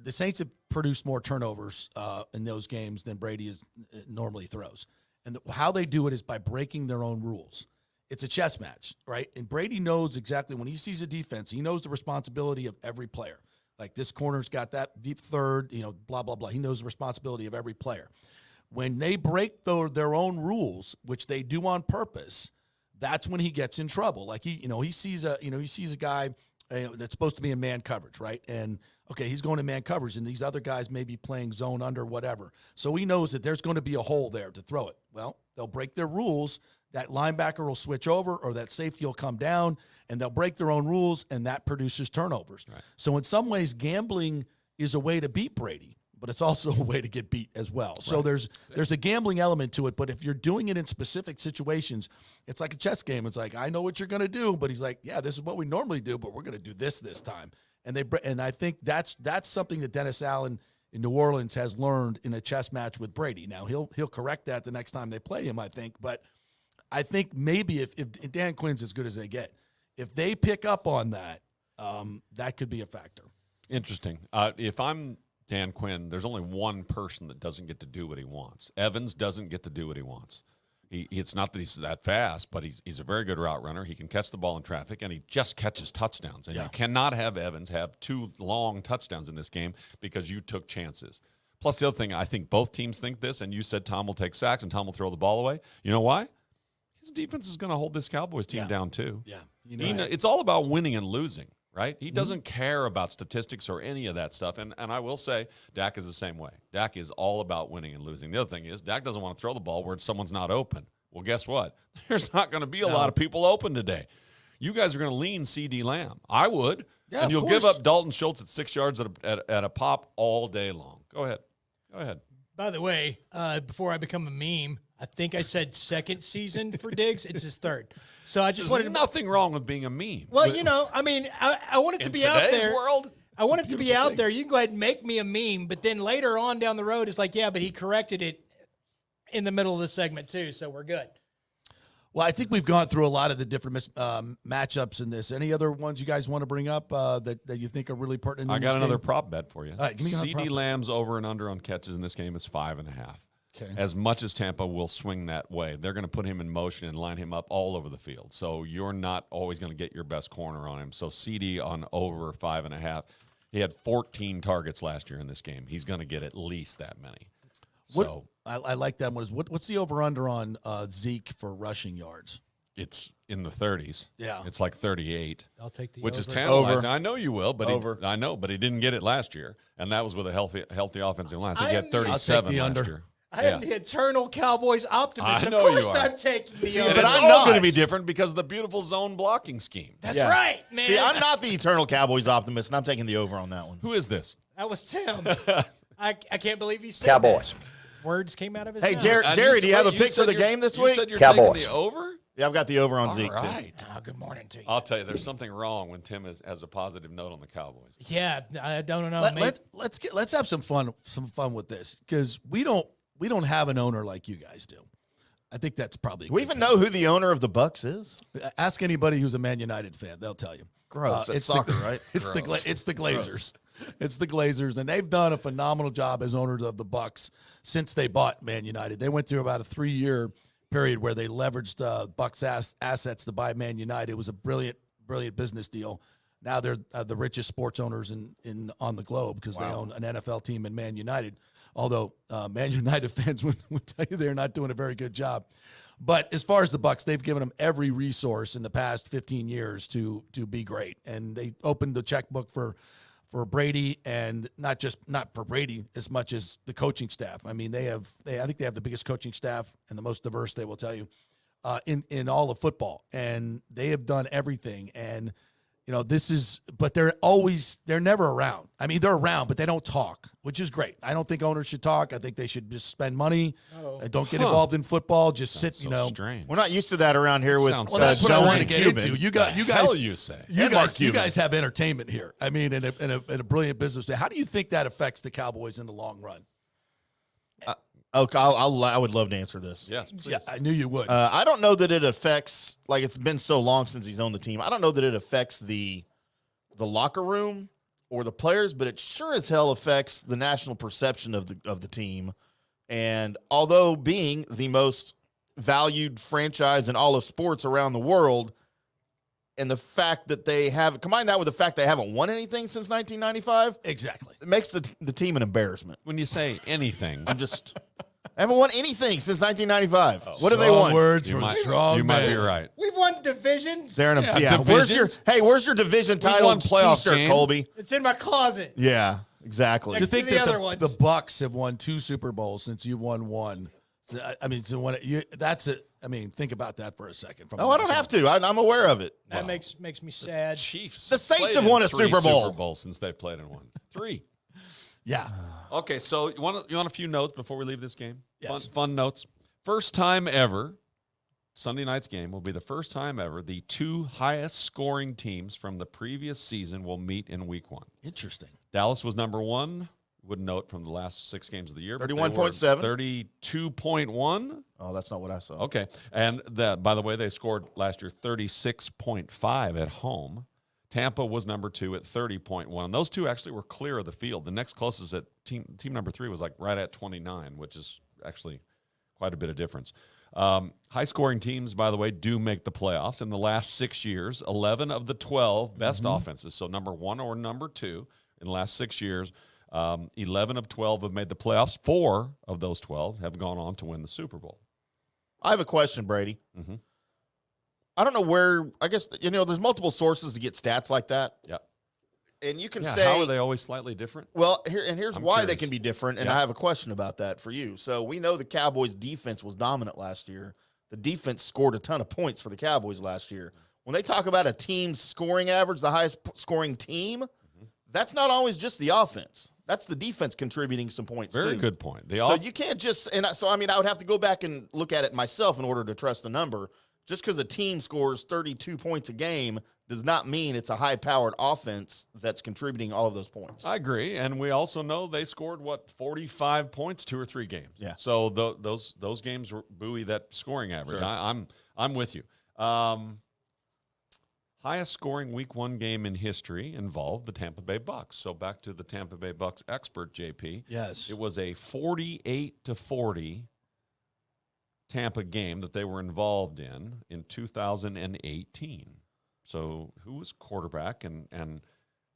the Saints have produced more turnovers in those games than Brady normally throws. And how they do it is by breaking their own rules. It's a chess match, right? And Brady knows exactly when he sees a defense, he knows the responsibility of every player. Like this corner's got that deep third, blah, blah, blah. He knows the responsibility of every player. When they break their own rules, which they do on purpose, that's when he gets in trouble. Like he sees a guy that's supposed to be in man coverage, right? And okay, he's going to man coverage, and these other guys may be playing zone under, whatever. So he knows that there's going to be a hole there to throw it. Well, they'll break their rules. That linebacker will switch over, or that safety will come down, and they'll break their own rules, and that produces turnovers. Right. So in some ways, gambling is a way to beat Brady, but it's also a way to get beat as well. Right. So there's a gambling element to it, but if you're doing it in specific situations, it's like a chess game. It's like, I know what you're going to do, but he's like, yeah, this is what we normally do, but we're going to do this time. And I think that's something that Dennis Allen in New Orleans has learned in a chess match with Brady. Now he'll correct that the next time they play him, I think, but I think maybe if Dan Quinn's as good as they get, if they pick up on that, that could be a factor.
Interesting. If I'm Dan Quinn, there's only one person that doesn't get to do what he wants. Evans doesn't get to do what he wants. It's not that he's that fast, but he's a very good route runner. He can catch the ball in traffic, and he just catches touchdowns. And you cannot have Evans have 2 long touchdowns in this game because you took chances. Plus, the other thing, I think both teams think this, and you said Tom will take sacks and Tom will throw the ball away. You know why? His defense is going to hold this Cowboys team down too. Yeah, it's all about winning and losing, right? He doesn't care about statistics or any of that stuff. And I will say, Dak is the same way. Dak is all about winning and losing. The other thing is, Dak doesn't want to throw the ball where someone's not open. Well, guess what? There's not going to be a lot of people open today. You guys are going to lean CD Lamb. I would, and you'll give up Dalton Schultz at 6 yards at a pop all day long. Go ahead.
By the way, before I become a meme, I think I said second season for Diggs. It's his third. So I just
There's nothing wrong with being a meme.
Well, I want it to be out there.
In today's world,
I want it to be out there. You can go ahead and make me a meme, but then later on down the road, it's like, yeah, but he corrected it in the middle of the segment too, so we're good.
Well, I think we've gone through a lot of the different matchups in this. Any other ones you guys want to bring up that you think are really pertinent?
I got another prop bet for you.
All right, give me
CD Lamb's over and under on catches in this game is 5.5. Okay. As much as Tampa will swing that way, they're going to put him in motion and line him up all over the field. So you're not always going to get your best corner on him. So CD on over 5.5. He had 14 targets last year in this game. He's going to get at least that many.
I like that one. What's the over-under on Zeke for rushing yards?
It's in the 30s.
Yeah.
It's like 38.
I'll take the
which
over.
Is tantalizing.
Over.
I know you will, but
over.
But he didn't get it last year, and that was with a healthy offensive line. I think he had 37
I'll take the
last
under.
year.
I am the eternal Cowboys optimist.
I know
of course
you are.
I'm taking the
See,
over.
but it's
I'm
all
not.
going to be different because of the beautiful zone blocking scheme.
That's right, man.
See, I'm not the eternal Cowboys optimist, and I'm taking the over on that one.
Who is this?
That was Tim. I can't believe he said
Cowboys.
that. Words came out of his
Hey,
mouth.
Jerry, do you have a pick for the game this week?
You said you're
Cowboys.
taking the over?
Yeah, I've got the over on
All
Zeke, too.
right.
Oh, good morning to you.
I'll tell you, there's something wrong when Tim has a positive note on the Cowboys.
Yeah, I don't know.
Let's have some fun with this, because we don't have an owner like you guys do. I think that's probably.
Do we even know who the owner of the Bucs is?
Ask anybody who's a Man United fan; they'll tell you.
Gross. That's soccer, right?
It's the Glazers. It's the Glazers, and they've done a phenomenal job as owners of the Bucs since they bought Man United. They went through about a 3-year period where they leveraged Bucs assets to buy Man United. It was a brilliant business deal. Now they're the richest sports owners on the globe, because they own an NFL team and Man United. Although Man United fans would tell you they're not doing a very good job. But as far as the Bucs, they've given them every resource in the past 15 years to be great, and they opened the checkbook for Brady, and not for Brady as much as the coaching staff. I mean, I think they have the biggest coaching staff and the most diverse, they will tell you, in all of football, and they have done everything. And but they're never around. I mean, they're around, but they don't talk, which is great. I don't think owners should talk. I think they should just spend money. Don't get involved in football. Just sit,
Strange.
We're not used to that around here with
Sounds
Well, that's what I
Jones
want to
and
get
Cuban.
into. You guys,
hell you say?
you guys have entertainment here. I mean, in a brilliant business. How do you think that affects the Cowboys in the long run?
Okay, I would love to answer this.
Yes, please.
Yeah, I knew you would.
I don't know that it affects, like, it's been so long since he's owned the team. I don't know that it affects the locker room or the players, but it sure as hell affects the national perception of the team. And although being the most valued franchise in all of sports around the world, and the fact that combine that with the fact they haven't won anything since 1995,
exactly.
it makes the team an embarrassment.
When you say anything,
I haven't won anything since 1995. What have they
Strong
won?
words
you
from
might,
strong
you
man.
might be right.
We've won divisions.
They're in a
divisions.
Where's your division
won
title
playoff
T-shirt,
game.
Colby?
It's in my closet.
Yeah, exactly.
To think
the
that
other
the
ones.
Bucs have won 2 Super Bowls since you won 1. So, I mean, that's it. I mean, think about that for a second.
No, I don't have to. I'm aware of it.
That makes me sad.
Chiefs.
The Saints
played
have
in
won a
3
Super Bowl.
Super Bowls since they played in 1. 3.
Yeah.
Okay, so you want a few notes before we leave this game?
Yes.
Fun notes. First time ever, Sunday night's game will be the first time ever the 2 highest scoring teams from the previous season will meet in week 1.
Interesting.
Dallas was number 1. Would note from the last 6 games of the year.
31.7.
32.1.
Oh, that's not what I saw.
Okay. And by the way, they scored last year 36.5 at home. Tampa was number 2 at 30.1. And those two actually were clear of the field. The next closest at team number 3 was like right at 29, which is actually quite a bit of difference. High-scoring teams, by the way, do make the playoffs. In the last 6 years, 11 of the 12 best offenses, so number 1 or number 2 in the last 6 years, 11 of 12 have made the playoffs. 4 of those 12 have gone on to win the Super Bowl.
I have a question, Brady.
Mm-hmm.
I don't know where. I guess there's multiple sources to get stats like that.
Yeah.
And you can
Yeah,
say,
how are they always slightly different?
well, here's
I'm
why they
curious.
can be different, and
Yeah.
I have a question about that for you. So we know the Cowboys' defense was dominant last year. The defense scored a ton of points for the Cowboys last year. When they talk about a team's scoring average, the highest scoring team, that's not always just the offense. That's the defense contributing some points too.
Very good point.
So you can't just I would have to go back and look at it myself in order to trust the number. Just because a team scores 32 points a game does not mean it's a high-powered offense that's contributing all of those points.
I agree, and we also know they scored 45 points 2 or 3 games.
Yeah.
So those games were buoy that scoring average.
Sure.
I'm with you. Highest scoring week 1 game in history involved the Tampa Bay Bucs. So back to the Tampa Bay Bucs expert, JP.
Yes.
It was a 48-40 Tampa game that they were involved in 2018. So who was quarterback and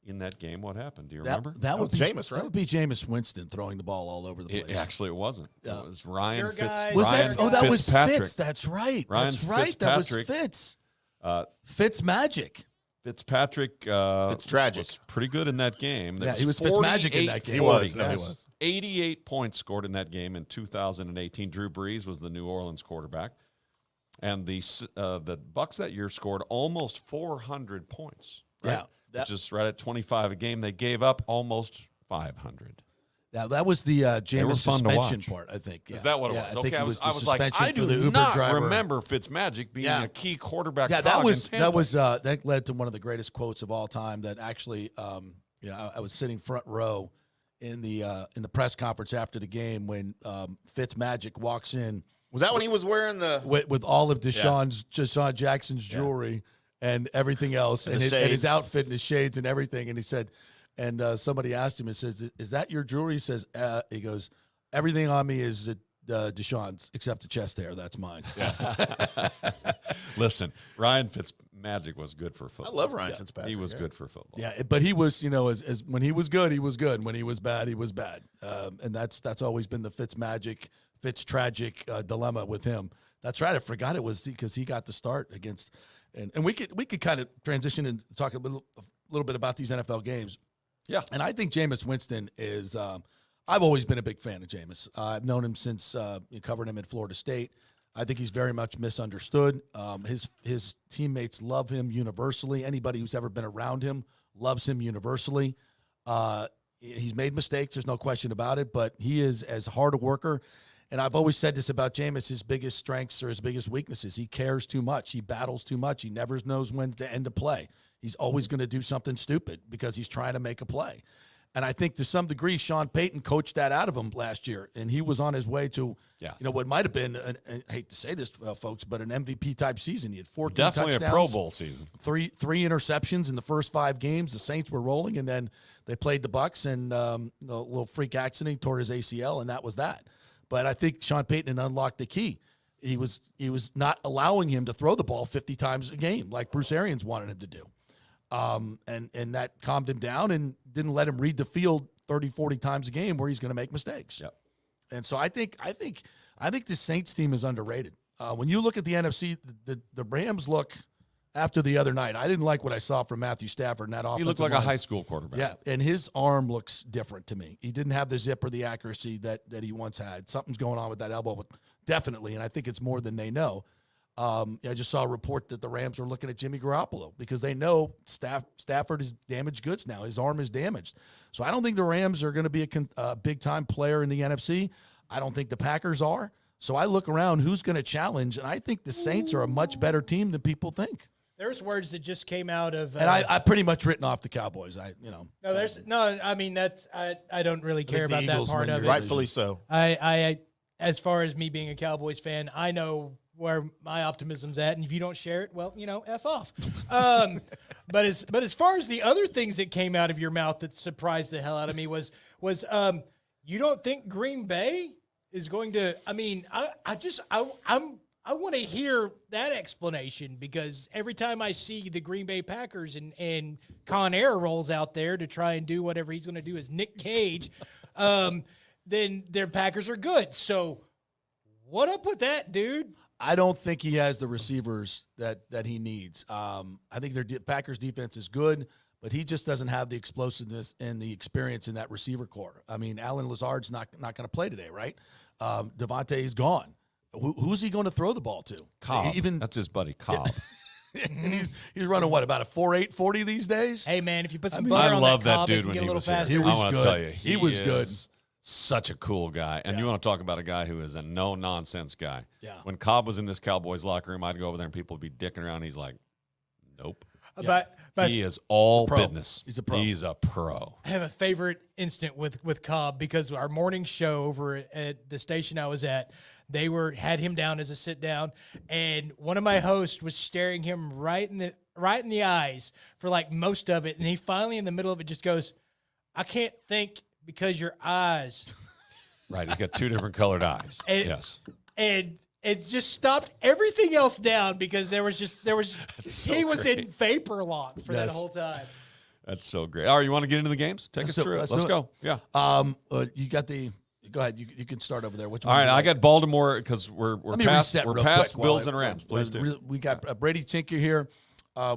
in that game? What happened? Do you remember?
That would
was
be
Jameis, right?
That would be Jameis Winston throwing the ball all over the place.
It wasn't. It was Ryan
Your guy-
Was
Ryan
that? Oh, that was
Fitzpatrick.
Fitz. That's right.
Ryan
That's right. That was
Fitzpatrick.
Fitz.
Uh,
Fitz magic.
Fitzpatrick
It's tragic.
was pretty good in that game.
Yeah, he was Fitzmagic in that game.
He was.
48-40.
No, he was.
88 points scored in that game in 2018. Drew Brees was the New Orleans quarterback. And the Bucs that year scored almost 400 points. Right?
Yeah.
Which is right at 25 a game. They gave up almost 500.
Yeah, that was the Jameis
fun to
suspension
watch.
part, I think.
Is that what it
Yeah,
was?
I think
Okay,
it was the
I was like,
suspension
I
for the
do
Uber
not
driver.
remember Fitzmagic being a key quarterback.
Yeah,
cog in Tampa.
that led to one of the greatest quotes of all time. That actually, I was sitting front row in the press conference after the game when Fitzmagic walks in.
Was that when he was wearing the?
With all of Deshaun Jackson's jewelry and everything else, and his outfit and his shades and everything? And he said, and somebody asked him, and says, "Is that your jewelry?" He says, he goes, "Everything on me is Deshaun's except the chest hair. That's mine."
Yeah. Listen, Ryan Fitzmagic was good for football.
I love Ryan Fitzpatrick.
He was good for football.
Yeah, but he was, as when he was good, he was good. When he was bad, he was bad. And that's always been the Fitz-tragic dilemma with him. That's right. I forgot it was because he got the start against, and we could kind of transition and talk a little bit about these NFL games.
Yeah.
And I think Jameis Winston is. I've always been a big fan of Jameis. I've known him since covering him at Florida State. I think he's very much misunderstood. His teammates love him universally. Anybody who's ever been around him loves him universally. He's made mistakes. There's no question about it. But he is as hard a worker. And I've always said this about Jameis, his biggest strengths or his biggest weaknesses. He cares too much. He battles too much. He never knows when to end a play. He's always going to do something stupid because he's trying to make a play. And I think to some degree, Sean Payton coached that out of him last year. And he was on his way to, what might have been, I hate to say this, folks, but an MVP-type season. He had 14
Definitely
touchdowns.
a Pro Bowl season.
Three interceptions in the first 5 games. The Saints were rolling, and then they played the Bucs, and a little freak accident, he tore his ACL, and that was that. But I think Sean Payton unlocked the key. He was not allowing him to throw the ball 50 times a game like Bruce Arians wanted him to do. And that calmed him down and didn't let him read the field 30, 40 times a game where he's going to make mistakes.
Yep.
And so I think the Saints team is underrated. When you look at the NFC, the Rams look after the other night. I didn't like what I saw from Matthew Stafford in that offensive
He looked like
line.
a high school quarterback.
Yeah, and his arm looks different to me. He didn't have the zip or the accuracy that he once had. Something's going on with that elbow, definitely, and I think it's more than they know. I just saw a report that the Rams are looking at Jimmy Garoppolo because they know Stafford is damaged goods now. His arm is damaged. So I don't think the Rams are going to be a big-time player in the NFC. I don't think the Packers are. So I look around, who's going to challenge, and I think the Saints are a much better team than people think.
There's words that just came out of,
And I pretty much written off the Cowboys.
I mean that's I don't really care
the
about that
Eagles
part
win
of
your
it.
Rightfully so.
I as far as me being a Cowboys fan, I know where my optimism's at, and if you don't share it, well, F off. But as far as the other things that came out of your mouth that surprised the hell out of me was you don't think Green Bay is going to? I mean, I want to hear that explanation because every time I see the Green Bay Packers and Con Air rolls out there to try and do whatever he's going to do as Nick Cage, then their Packers are good. So what up with that, dude?
I don't think he has the receivers that he needs. I think their Packers defense is good, but he just doesn't have the explosiveness and the experience in that receiver core. I mean, Alan Lazard's not going to play today, right? Devontae is gone. Who's he going to throw the ball to?
Cobb. That's his buddy, Cobb.
And he's running, about a 4.8 40 these days?
Hey, man, if you put some butter
I
on
love
that Cobb,
that
it
dude
can
when
get a
he
little
was here.
faster.
He was
I want to
good.
tell you,
He was good.
Such a cool guy. And you want to talk about a guy who is a no-nonsense guy.
Yeah.
When Cobb was in this Cowboys locker room, I'd go over there and people would be dicking around. He's like, nope.
But
He is all
pro.
business.
He's a pro.
He's a pro.
I have a favorite instant with Cobb because our morning show over at the station I was at, they had him down as a sit down, and one of my hosts was staring him right in the eyes for like most of it, and he finally in the middle of it just goes, "I can't think because your eyes."
Right. He's got 2 different colored eyes.
And, and it just stopped everything else down because he was in vapor lock for that whole time.
That's so great. All right, you want to get into the games? Take us through it. Let's go. Yeah.
You got go ahead. You can start over there. Which
All right, I got Baltimore because we're past
quick
Bills and Rams. Please do.
We got Brady Tinker here.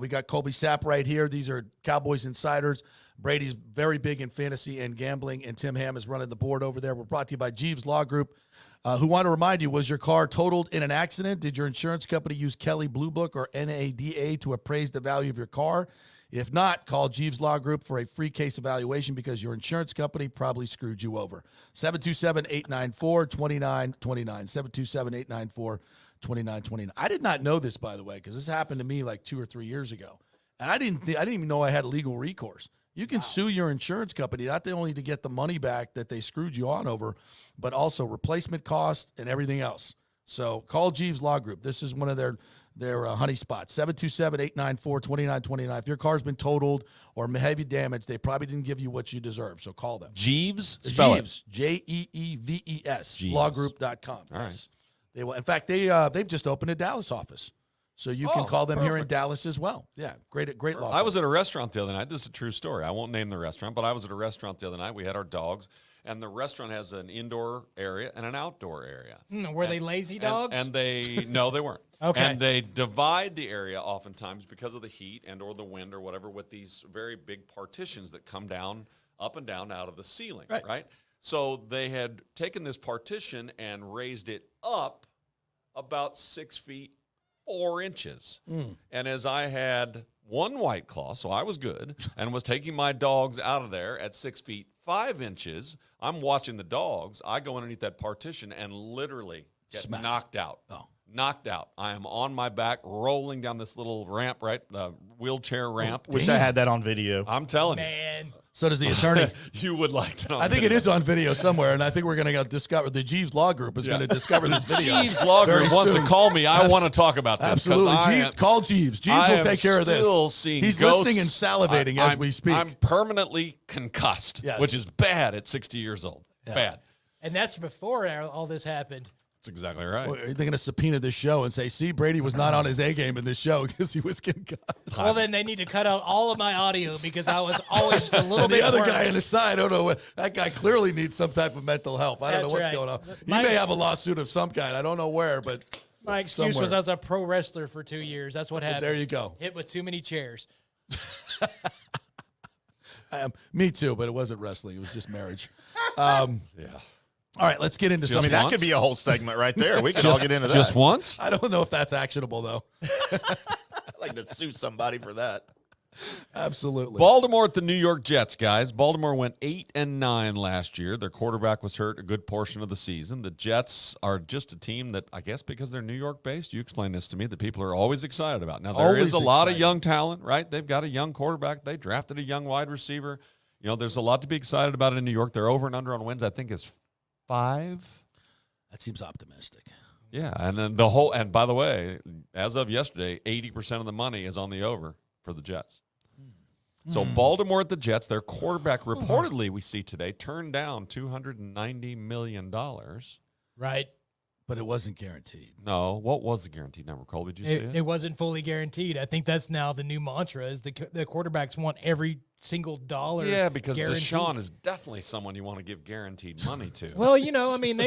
We got Colby Sapp right here. These are Cowboys insiders. Brady's very big in fantasy and gambling, and Tim Ham is running the board over there. We're brought to you by Jeeves Law Group, who want to remind you, was your car totaled in an accident? Did your insurance company use Kelly Blue Book or NADA to appraise the value of your car? If not, call Jeeves Law Group for a free case evaluation because your insurance company probably screwed you over. 727-894-2929. 727-894-2929. I did not know this, by the way, because this happened to me like 2 or 3 years ago. And I didn't even know I had legal recourse. You can sue your insurance company, not only to get the money back that they screwed you on over, but also replacement costs and everything else. So call Jeeves Law Group. This is one of their honey spots. 727-894-2929. If your car's been totaled or heavy damage, they probably didn't give you what you deserve. So call them.
Jeeves? Spell
Jeeves, Jeeves,
Jeeves.
lawgroup.com.
All right.
Yes. They will. In fact, they've just opened a Dallas office. So you can call them here in Dallas as well. Yeah, great law.
I was at a restaurant the other night. This is a true story. I won't name the restaurant, but I was at a restaurant the other night. We had our dogs, and the restaurant has an indoor area and an outdoor area.
Were they lazy dogs?
And no, they weren't.
Okay.
And they divide the area oftentimes because of the heat and or the wind or whatever with these very big partitions that come down, up and down out of the ceiling, right? So they had taken this partition and raised it up about 6 feet 4 inches. And as I had one White Claw, so I was good, and was taking my dogs out of there at 6 feet 5 inches, I'm watching the dogs. I go underneath that partition and literally get knocked out. Knocked out. I am on my back, rolling down this little ramp, wheelchair ramp.
Wish I had that on video.
I'm telling
Man.
So does the attorney.
you would like to know.
I think it is on video somewhere, and I think we're going to discover, the Jeeves Law Group is going to discover this video.
Jeeves Law Group
very
wants
soon.
to call me. I want to talk about this.
Absolutely. Call Jeeves. Jeeves will take care of this. He's
ghosts.
listening and salivating as we speak.
I'm permanently concussed, which is bad at 60 years old. Bad.
And that's before all this happened.
That's exactly right.
Well, they're going to subpoena this show and say, see, Brady was not on his A game in this show because he was concussed.
Well, then they need to cut out all of my audio because I was always a little bit
The other
worse.
guy on the side, I don't know. That guy clearly needs some type of mental help. I don't know what's going on. He may have a lawsuit of some kind. I don't know where, but
my excuse was I was a pro wrestler for 2 years. That's what happened.
There you go.
Hit with too many chairs.
Me too, but it wasn't wrestling. It was just marriage.
Yeah.
All right, let's get into something.
That could be a whole segment right there. We could all get into that.
Just once?
I don't know if that's actionable, though.
I'd like to sue somebody for that.
Absolutely.
Baltimore at the New York Jets, guys. Baltimore went 8-9 last year. Their quarterback was hurt a good portion of the season. The Jets are just a team that, I guess because they're New York-based, you explained this to me, that people are always excited about. Now, there is a lot of young talent, right? They've got a young quarterback. They drafted a young wide receiver. You know, there's a lot to be excited about in New York. They're over and under on wins, I think, is 5.
That seems optimistic.
Yeah, and then and by the way, as of yesterday, 80% of the money is on the over for the Jets. So Baltimore at the Jets, their quarterback reportedly, we see today, turned down $290 million.
Right.
But it wasn't guaranteed.
No, what was the guaranteed number, Cole? Did you see it?
It wasn't fully guaranteed. I think that's now the new mantra is the quarterbacks want every single dollar.
Yeah, because
guaranteed.
Deshaun is definitely someone you want to give guaranteed money to.
Well, you know, I mean,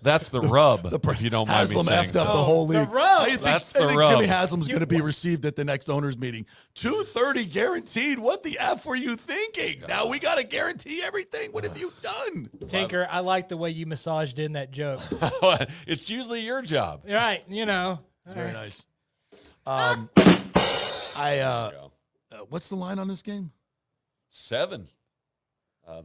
That's the rub, if you don't mind me
Haslam
saying
effed up
so.
the whole league.
The rub.
That's the
I think
rub.
Jimmy Haslam's going to be received at the next owners meeting. $230 guaranteed. What the F were you thinking? Now we got to guarantee everything. What have you done?
Tinker, I like the way you massaged in that joke.
It's usually your job.
Right, you know.
Very nice. What's the line on this game?
7.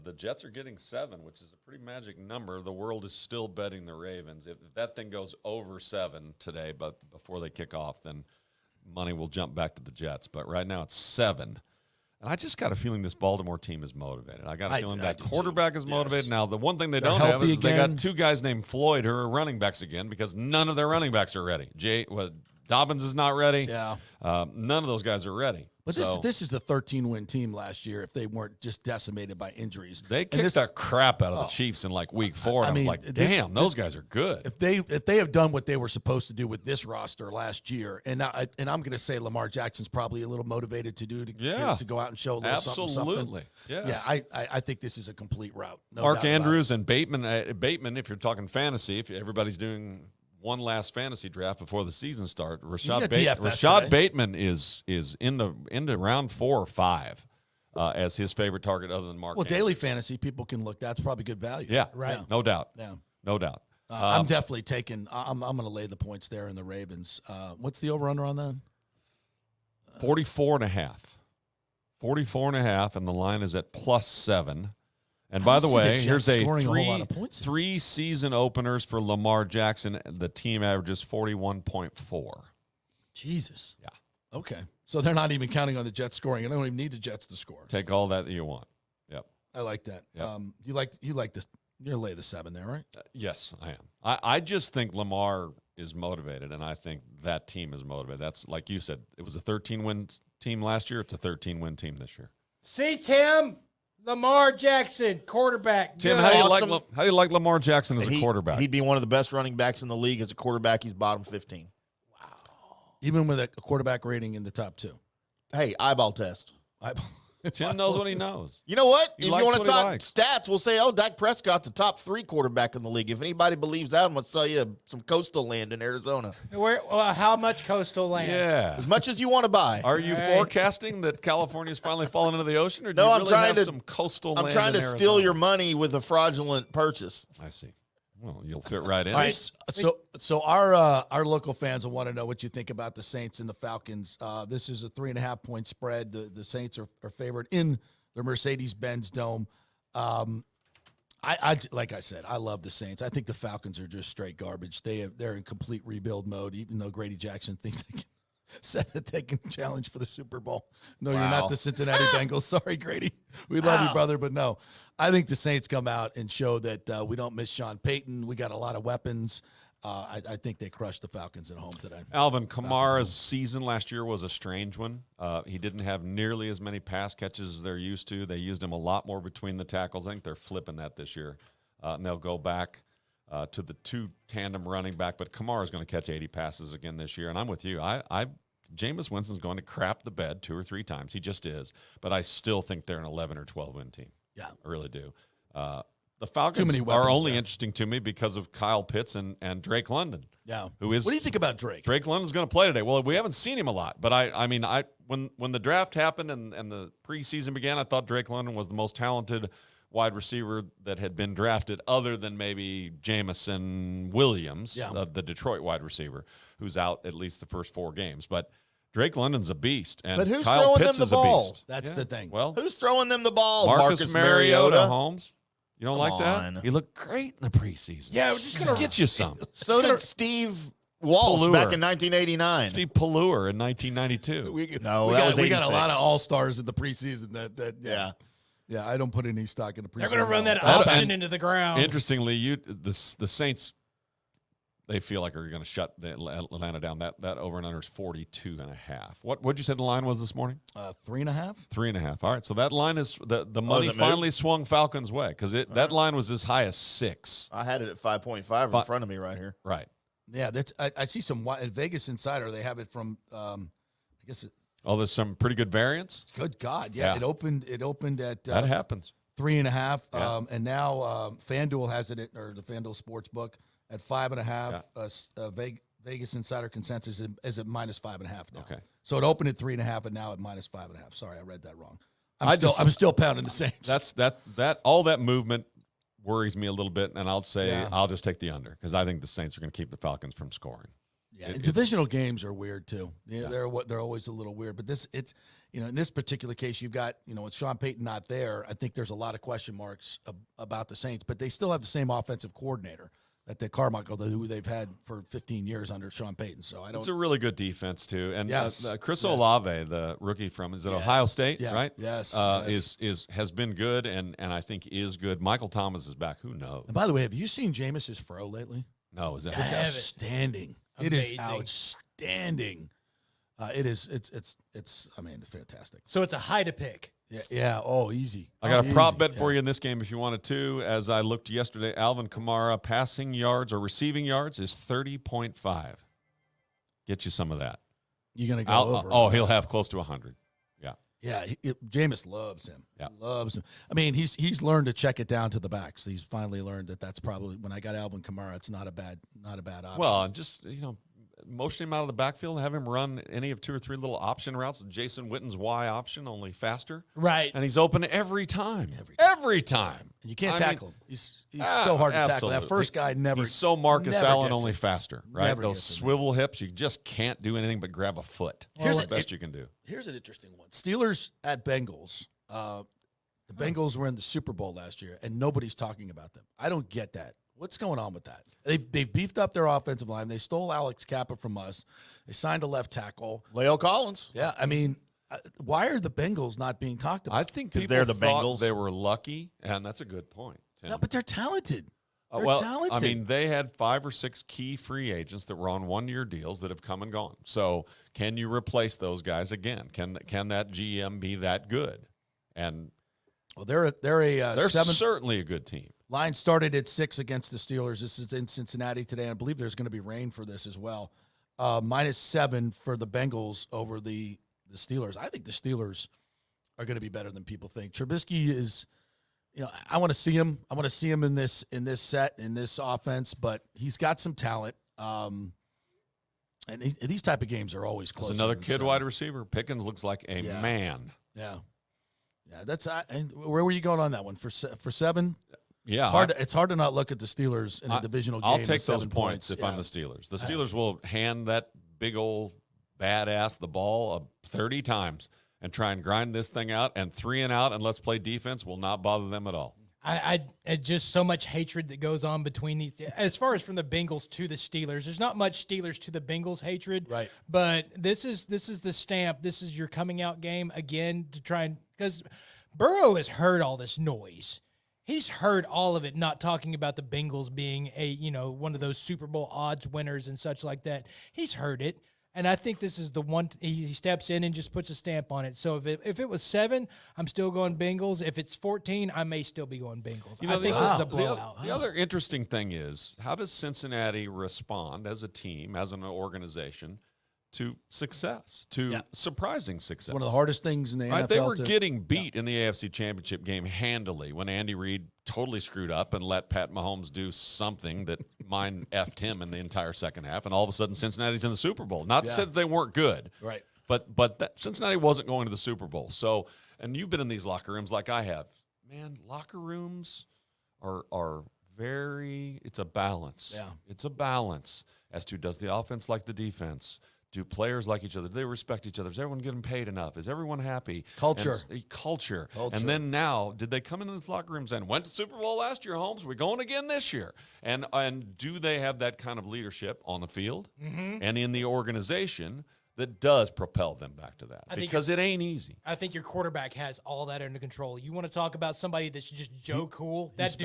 The Jets are getting 7, which is a pretty magic number. The world is still betting the Ravens. If that thing goes over 7 today, but before they kick off, then money will jump back to the Jets. But right now it's 7. And I just got a feeling this Baltimore team is motivated. I got a feeling that quarterback is motivated.
Yes.
Now, the one thing they
They're
don't have is
healthy
they got
again.
2 guys named Floyd who are running backs again because none of their running backs are ready. Dobbins is not ready.
Yeah.
None of those guys are ready.
But
So-
this is the 13-win team last year if they weren't just decimated by injuries.
They
And
kicked
this-
the crap out of the Chiefs in like week 4. And I was like, damn, those guys are good.
If they have done what they were supposed to do with this roster last year, and I'm going to say Lamar Jackson's probably a little motivated to go out and show a little something.
Absolutely. Yes.
Yeah, I think this is a complete route. No
Mark
doubt about
Andrews and Bateman. Bateman, if you're talking fantasy, if everybody's doing one last fantasy draft before the season start, Rashad
today.
Bateman is into round 4 or 5 as his favorite target other than Mark.
Well,
Andrews.
daily fantasy people can look. That's probably good value.
Yeah,
Right.
No doubt.
Yeah.
No doubt.
I'm definitely taking. I'm going to lay the points there in the Ravens. What's the over/under on that?
44.5. 44.5, and the line is at +7. And
I
by
don't
the
see
way,
the
here's
Jets
a
scoring a whole lot of points this
three season openers for Lamar Jackson. The team averages 41.4.
Jesus.
Yeah.
Okay. So they're not even counting on the Jets scoring. I don't even need the Jets to score.
Take all that you want. Yep.
I like that.
Yep.
You like this. You're lay the 7 there, right?
Yes, I am. I just think Lamar is motivated, and I think that team is motivated. That's like you said. It was a 13-win team last year. It's a 13-win team this year.
See, Tim, Lamar Jackson, quarterback.
Tim,
good.
how do you
Awesome.
how do you like Lamar Jackson as a quarterback?
He'd be one of the best running backs in the league. As a quarterback, he's bottom 15.
Even with a quarterback rating in the top 2.
Hey, eyeball test.
Tim knows what he knows.
You know what?
He
If
likes
you want
what
to
he
talk
likes.
stats, we'll say, Dak Prescott's a top 3 quarterback in the league. If anybody believes that, I'm going to sell you some coastal land in Arizona.
How much coastal land?
Yeah.
As much as you want to buy.
Are you
All right.
forecasting that California's finally fallen into the ocean, or do
No,
you
I'm
really
trying
have
to-
some coastal
I'm
land
trying
in
to steal
Arizona?
your money with a fraudulent purchase.
I see. Well, you'll fit right in.
All right. So our local fans will want to know what you think about the Saints and the Falcons. This is a 3.5 point spread. The Saints are favored in the Mercedes-Benz Dome. I like I said, I love the Saints. I think the Falcons are just straight garbage. They're in complete rebuild mode, even though Grady Jackson thinks they can said that they can challenge for the Super Bowl. No, you're not the Cincinnati Bengals. Sorry, Grady. We love you, brother, but no. I think the Saints come out and show that we don't miss Sean Payton. We got a lot of weapons. I think they crushed the Falcons at home today.
Alvin Kamara's season last year was a strange one. He didn't have nearly as many pass catches as they're used to. They used him a lot more between the tackles. I think they're flipping that this year. And they'll go back to the 2 tandem running back. But Kamara's going to catch 80 passes again this year. And I'm with you. Jameis Winston's going to crap the bed 2 or 3 times. He just is. But I still think they're an 11 or 12 win team.
Yeah.
I really do. The Falcons are only interesting to me because of Kyle Pitts and Drake London.
Yeah.
Who is?
What do you think about Drake?
Drake London's going to play today. Well, we haven't seen him a lot, but I mean, when the draft happened and the preseason began, I thought Drake London was the most talented wide receiver that had been drafted, other than maybe Jamison Williams, the Detroit wide receiver, who's out at least the first 4 games. But Drake London's a beast, and
But who's
Kyle
throwing
Pitts
them the
is a
ball?
beast.
That's the thing.
Well,
Who's throwing them the ball?
Marcus Mariota, Holmes. You don't
Come
like that?
on.
He looked great in the preseason.
Yeah, we're just gonna
Get you some.
So did Steve Walsh
Pallure.
back in 1989.
Steve Pallure in 1992.
We
that
got,
was
we got a
86.
lot of all-stars in the preseason that
Yeah.
Yeah, I don't put any stock in the preseason.
They're going to run that
at all.
option into the ground.
Interestingly, the Saints, they feel like are going to shut Atlanta down. That over and under is 42.5. What'd you say the line was this morning?
3.5.
3.5. All right, so that line is the money
it moved?
finally swung Falcons' way because that line was as high as 6.
I had it at 5.5 in front of me right here.
Right.
Yeah, that's I see some Vegas Insider. They have it from I guess.
Oh, there's some pretty good variance.
Good God, yeah.
Yeah.
It opened at
That happens.
3.5,
Yeah.
and now FanDuel has it or the FanDuel Sportsbook at 5.5. Vegas Insider consensus is at minus 5.5 now.
Okay.
So it opened at 3.5 and now at minus 5.5. Sorry, I read that wrong.
I
I'm still pounding the Saints.
That all that movement worries me a little bit, and I'll say
Yeah.
I'll just take the under because I think the Saints are going to keep the Falcons from scoring.
Yeah, and divisional games are weird too. Yeah, they're always a little weird. But it's in this particular case, you've got with Sean Payton not there. I think there's a lot of question marks about the Saints, but they still have the same offensive coordinator that the Carmichael, who they've had for 15 years under Sean Payton. So I don't.
It's a really good defense too, and Chris
Yes.
Olave, the rookie from Ohio State,
Yeah.
right?
Yes.
Has been good, and I think is good. Michael Thomas is back. Who knows?
And by the way, have you seen Jameis's fro lately?
No, is that?
It's
haven't.
outstanding. It is outstanding. It's I mean, fantastic.
So it's a high to pick.
Yeah. Oh, easy.
I got a
Easy.
prop bet for
Yeah.
you in this game if you wanted to. As I looked yesterday, Alvin Kamara passing yards or receiving yards is 30.5. Get you some of that.
You're gonna go over.
Oh, he'll have close to 100.
Yeah, Jameis loves him.
Yeah.
Loves him. I mean, he's learned to check it down to the backs. He's finally learned that's probably when I got Alvin Kamara, it's not a bad option.
Well, just motion him out of the backfield and have him run any of 2 or 3 little option routes. Jason Witten's Y option, only faster.
Right.
And he's open every time. Every time.
And you can't
I
tackle
mean,
him. He's so hard to tackle.
absolutely.
That first guy never.
He's so Marcus
never
Allen,
gets
only
it.
faster, right?
Never
Those
gets it.
swivel hips, you just can't do anything but grab a foot.
Here's
That's the
a-
best you can do.
Here's an interesting one. Steelers at Bengals. The Bengals were in the Super Bowl last year, and nobody's talking about them. I don't get that. What's going on with that? They've beefed up their offensive line. They stole Alex Kappa from us. They signed a left tackle.
Leo Collins.
Yeah, I mean, why are the Bengals not being talked about?
I think
'Cause
people
they're the
thought
Bengals.
they were lucky, and that's a good point, Tim.
No, but they're talented. They're
well,
talented.
I mean, they had 5 or 6 key free agents that were on 1-year deals that have come and gone. So, can you replace those guys again? Can that GM be that good? And
well, they're
they're
seven.
certainly a good team.
Line started at 6 against the Steelers. This is in Cincinnati today. I believe there's going to be rain for this as well. -7 for the Bengals over the Steelers. I think the Steelers are going to be better than people think. Trubisky is, I want to see him. I want to see him in this set, in this offense, but he's got some talent. And these type of games are always close.
There's another kid wide receiver. Pickens looks like a man.
Yeah. Yeah, that's and where were you going on that one? For 7?
Yeah.
It's hard to not look at the Steelers in a divisional game.
I'll
with
take
7
those points if I'm the Steelers. The Steelers will hand that big old badass the ball 30 times and try and grind this thing out, and 3 and out, and let's play defense will not bother them at all.
I just so much hatred that goes on between these. As far as from the Bengals to the Steelers, there's not much Steelers to the Bengals hatred.
Right.
But this is the stamp. This is your coming out game again to try and, because Burrow has heard all this noise. He's heard all of it, not talking about the Bengals being one of those Super Bowl odds winners and such like that. He's heard it. And I think this is the one he steps in and just puts a stamp on it. So if it was 7, I'm still going Bengals. If it's 14, I may still be going Bengals. I think this is a blowout.
The other interesting thing is, how does Cincinnati respond as a team, as an organization, to success, to surprising success?
One of the hardest things in the NFL.
They were getting beat in the AFC Championship game handily when Andy Reid totally screwed up and let Pat Mahomes do something that mine effed him in the entire second half, and all of a sudden Cincinnati's in the Super Bowl. Not to say that they weren't good,
right?
But Cincinnati wasn't going to the Super Bowl. So, and you've been in these locker rooms like I have. Man, locker rooms are very. It's a balance.
Yeah,
it's a balance as to, does the offense like the defense? Do players like each other? Do they respect each other? Is everyone getting paid enough? Is everyone happy?
Culture.
Culture.
Culture.
And then now, did they come into this locker rooms and went to Super Bowl last year, Holmes? We're going again this year. And do they have that kind of leadership on the field and in the organization that does propel them back to that? Because it ain't easy.
I think your quarterback has all that under control. You want to talk about somebody that's just Joe Cool? That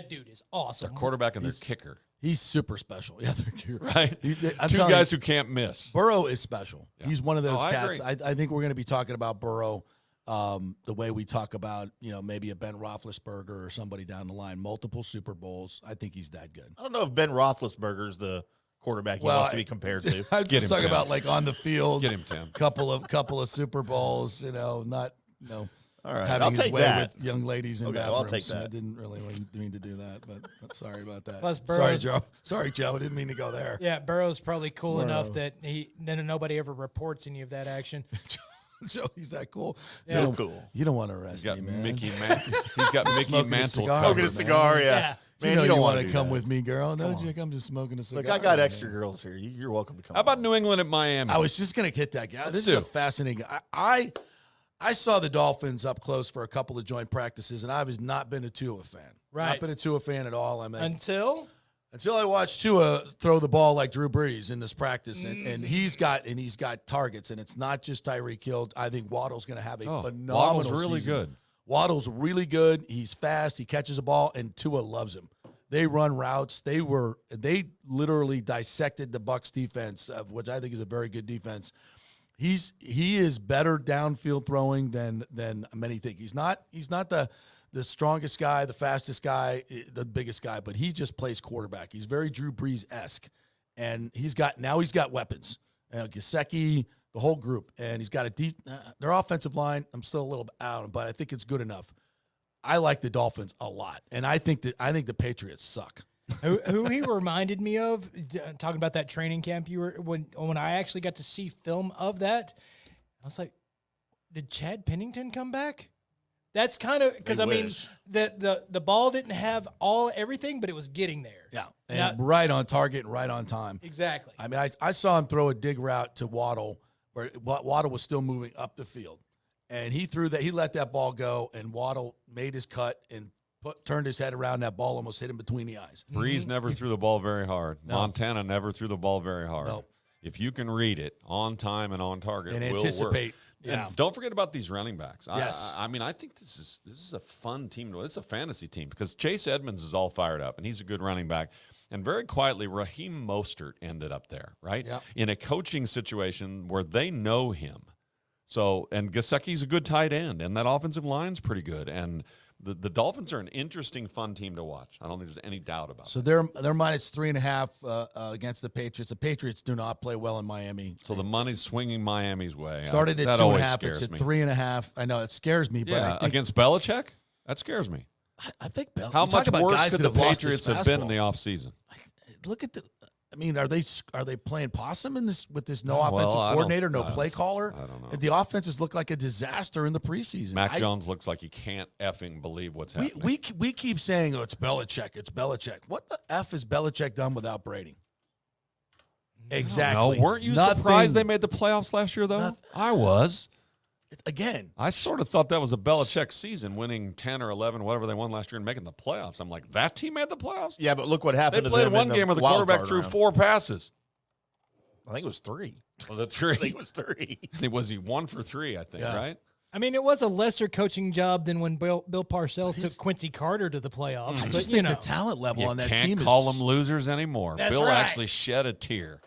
dude is awesome.
Their quarterback and their kicker.
He's super special. Yeah,
right. Two guys who can't miss.
Burrow is special. Yeah. He's one of those cats.
Agree.
I think we're going to be talking about Burrow the way we talk about, maybe a Ben Roethlisberger or somebody down the line. Multiple Super Bowls. I think he's that good.
I don't know if Ben Roethlisberger's the quarterback he wants to be compared to.
I'm just talking about like on the field.
Get him, Tim.
Couple of Super Bowls. Not.
All right,
having
I'll
his
take
way
that.
with young ladies in bathrooms.
I'll take that.
I didn't really mean to do that, but I'm sorry about that.
Plus
sorry, Joe. Sorry, Joe. I didn't mean to go there.
Yeah, Burrow's probably cool enough that then nobody ever reports any of that action.
Joe, he's that cool.
Yeah. So cool.
You don't want to arrest me, man.
He's got Mickey Mantle
smoking a cigar. Yeah.
Man, you don't want to come with me, girl. No, Jake, I'm just smoking a cigar.
Look, I got extra girls here. You're welcome to come.
How about New England at Miami?
I was just going to hit that guy. This is a fascinating guy. I saw the Dolphins up close for a couple of joint practices, and I have not been a Tua fan.
Right.
Not been a Tua fan at all. I mean,
until
I watched Tua throw the ball like Drew Brees in this practice, and he's got targets, and it's not just Tyreek Hill. I think Waddle's going to have a phenomenal
Waddle's really
season.
good.
Waddle's really good. He's fast. He catches a ball, and Tua loves him. They run routes. They literally dissected the Bucs defense, of which I think is a very good defense. He is better downfield throwing than many think. He's not the strongest guy, the fastest guy, the biggest guy, but he just plays quarterback. He's very Drew Brees-esque, and he's got weapons. Gesicki, the whole group, and he's got their offensive line. I'm still a little out, but I think it's good enough. I like the Dolphins a lot, and I think the Patriots suck.
Who he reminded me of, talking about that training camp you were when I actually got to see film of that, I was like, did Chad Pennington come back? That's kind of because I mean the ball didn't have everything, but it was getting there.
Yeah, and right on target and right on time.
Exactly.
I mean, I saw him throw a dig route to Waddle, where Waddle was still moving up the field, and he threw that. He let that ball go, and Waddle made his cut and turned his head around. That ball almost hit him between the eyes.
Breeze never threw the ball very hard.
No.
Montana never threw the ball very hard.
No.
If you can read it on time and on target,
And
it will
anticipate.
work.
Yeah.
And don't forget about these running backs.
Yes.
I mean, I think this is a fun team. This is a fantasy team because Chase Edmonds is all fired up, and he's a good running back. And very quietly, Raheem Mostert ended up there, right?
Yep.
In a coaching situation where they know him. So, and Gesicki's a good tight end, and that offensive line's pretty good. And the Dolphins are an interesting, fun team to watch. I don't think there's any doubt about it.
So they're minus 3.5 against the Patriots. The Patriots do not play well in Miami.
So the money's swinging Miami's way.
Started at
That
2.5.
always
It's
scares
at
me.
3.5. I know it scares me, but
Yeah,
I think,
against Belichick, that scares me.
I think Bell.
How
you talk
much
about
worse
guys
could
that
the
have lost
Patriots
his
have been in the
fastball.
offseason?
Look at the. I mean, are they playing possum in this with this no
Well,
offensive
I don't-
coordinator, no
I
play
don't-
caller?
I don't know.
The offenses look like a disaster in the preseason.
Mac Jones looks like he can't effing believe what's happening.
We keep saying, oh, it's Belichick. It's Belichick. What the F has Belichick done without Brady? Exactly.
No, weren't you
Nothing.
surprised they made the playoffs last year, though?
Nothing.
I was.
Again,
I sort of thought that was a Belichick season, winning 10 or 11, whatever they won last year, and making the playoffs. I'm like, that team made the playoffs?
Yeah, but look what
They
happened to
played
them
one
in
game where the
wild
quarterback
card
threw
round.
4 passes.
I think it was 3.
Was it
I
3?
think it was 3.
Was he 1 for 3, I think,
Yeah.
right?
I mean, it was a lesser coaching job than when Bill Parcells took Quincy Carter to the playoffs.
I
But,
just
you
think
know,
the talent level
You
on that
can't
team
call
is.
them losers anymore.
That's
Bill
right.
actually shed a tear.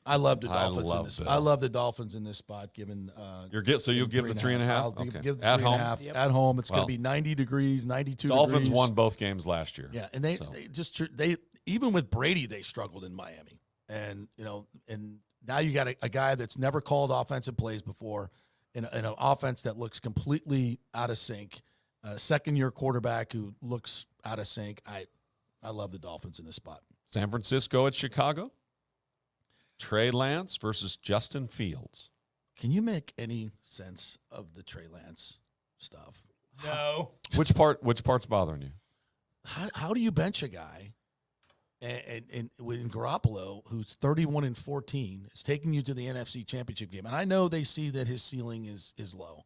I love the
I
Dolphins in
love
this.
Bill.
I love the Dolphins in this spot. Given
So you'll give the 3.5?
I'll
Okay.
give the
At
3.5
home?
at home. It's going
Well,
to be 90 degrees, 92
Dolphins
degrees.
won both games last year.
Yeah, and they even with Brady, they struggled in Miami, and now you got a guy that's never called offensive plays before, in an offense that looks completely out of sync, a second-year quarterback who looks out of sync. I love the Dolphins in this spot.
San Francisco at Chicago. Trey Lance versus Justin Fields.
Can you make any sense of the Trey Lance stuff?
no.
Which part's bothering you?
How do you bench a guy and with Garoppolo, who's 31-14, is taking you to the NFC Championship game? And I know they see that his ceiling is low,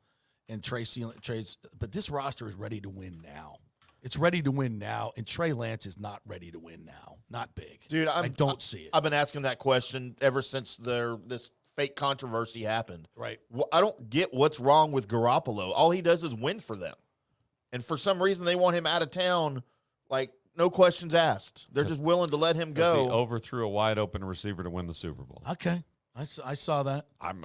and Trey's, but this roster is ready to win now. It's ready to win now, and Trey Lance is not ready to win now. Not big.
Dude,
I don't see it.
I've been asking that question ever since this fake controversy happened.
Right.
I don't get what's wrong with Garoppolo. All he does is win for them. And for some reason, they want him out of town, like, no questions asked. They're just willing to let him
Because he
go.
overthrew a wide open receiver to win the Super Bowl.
Okay. I saw that.
I'm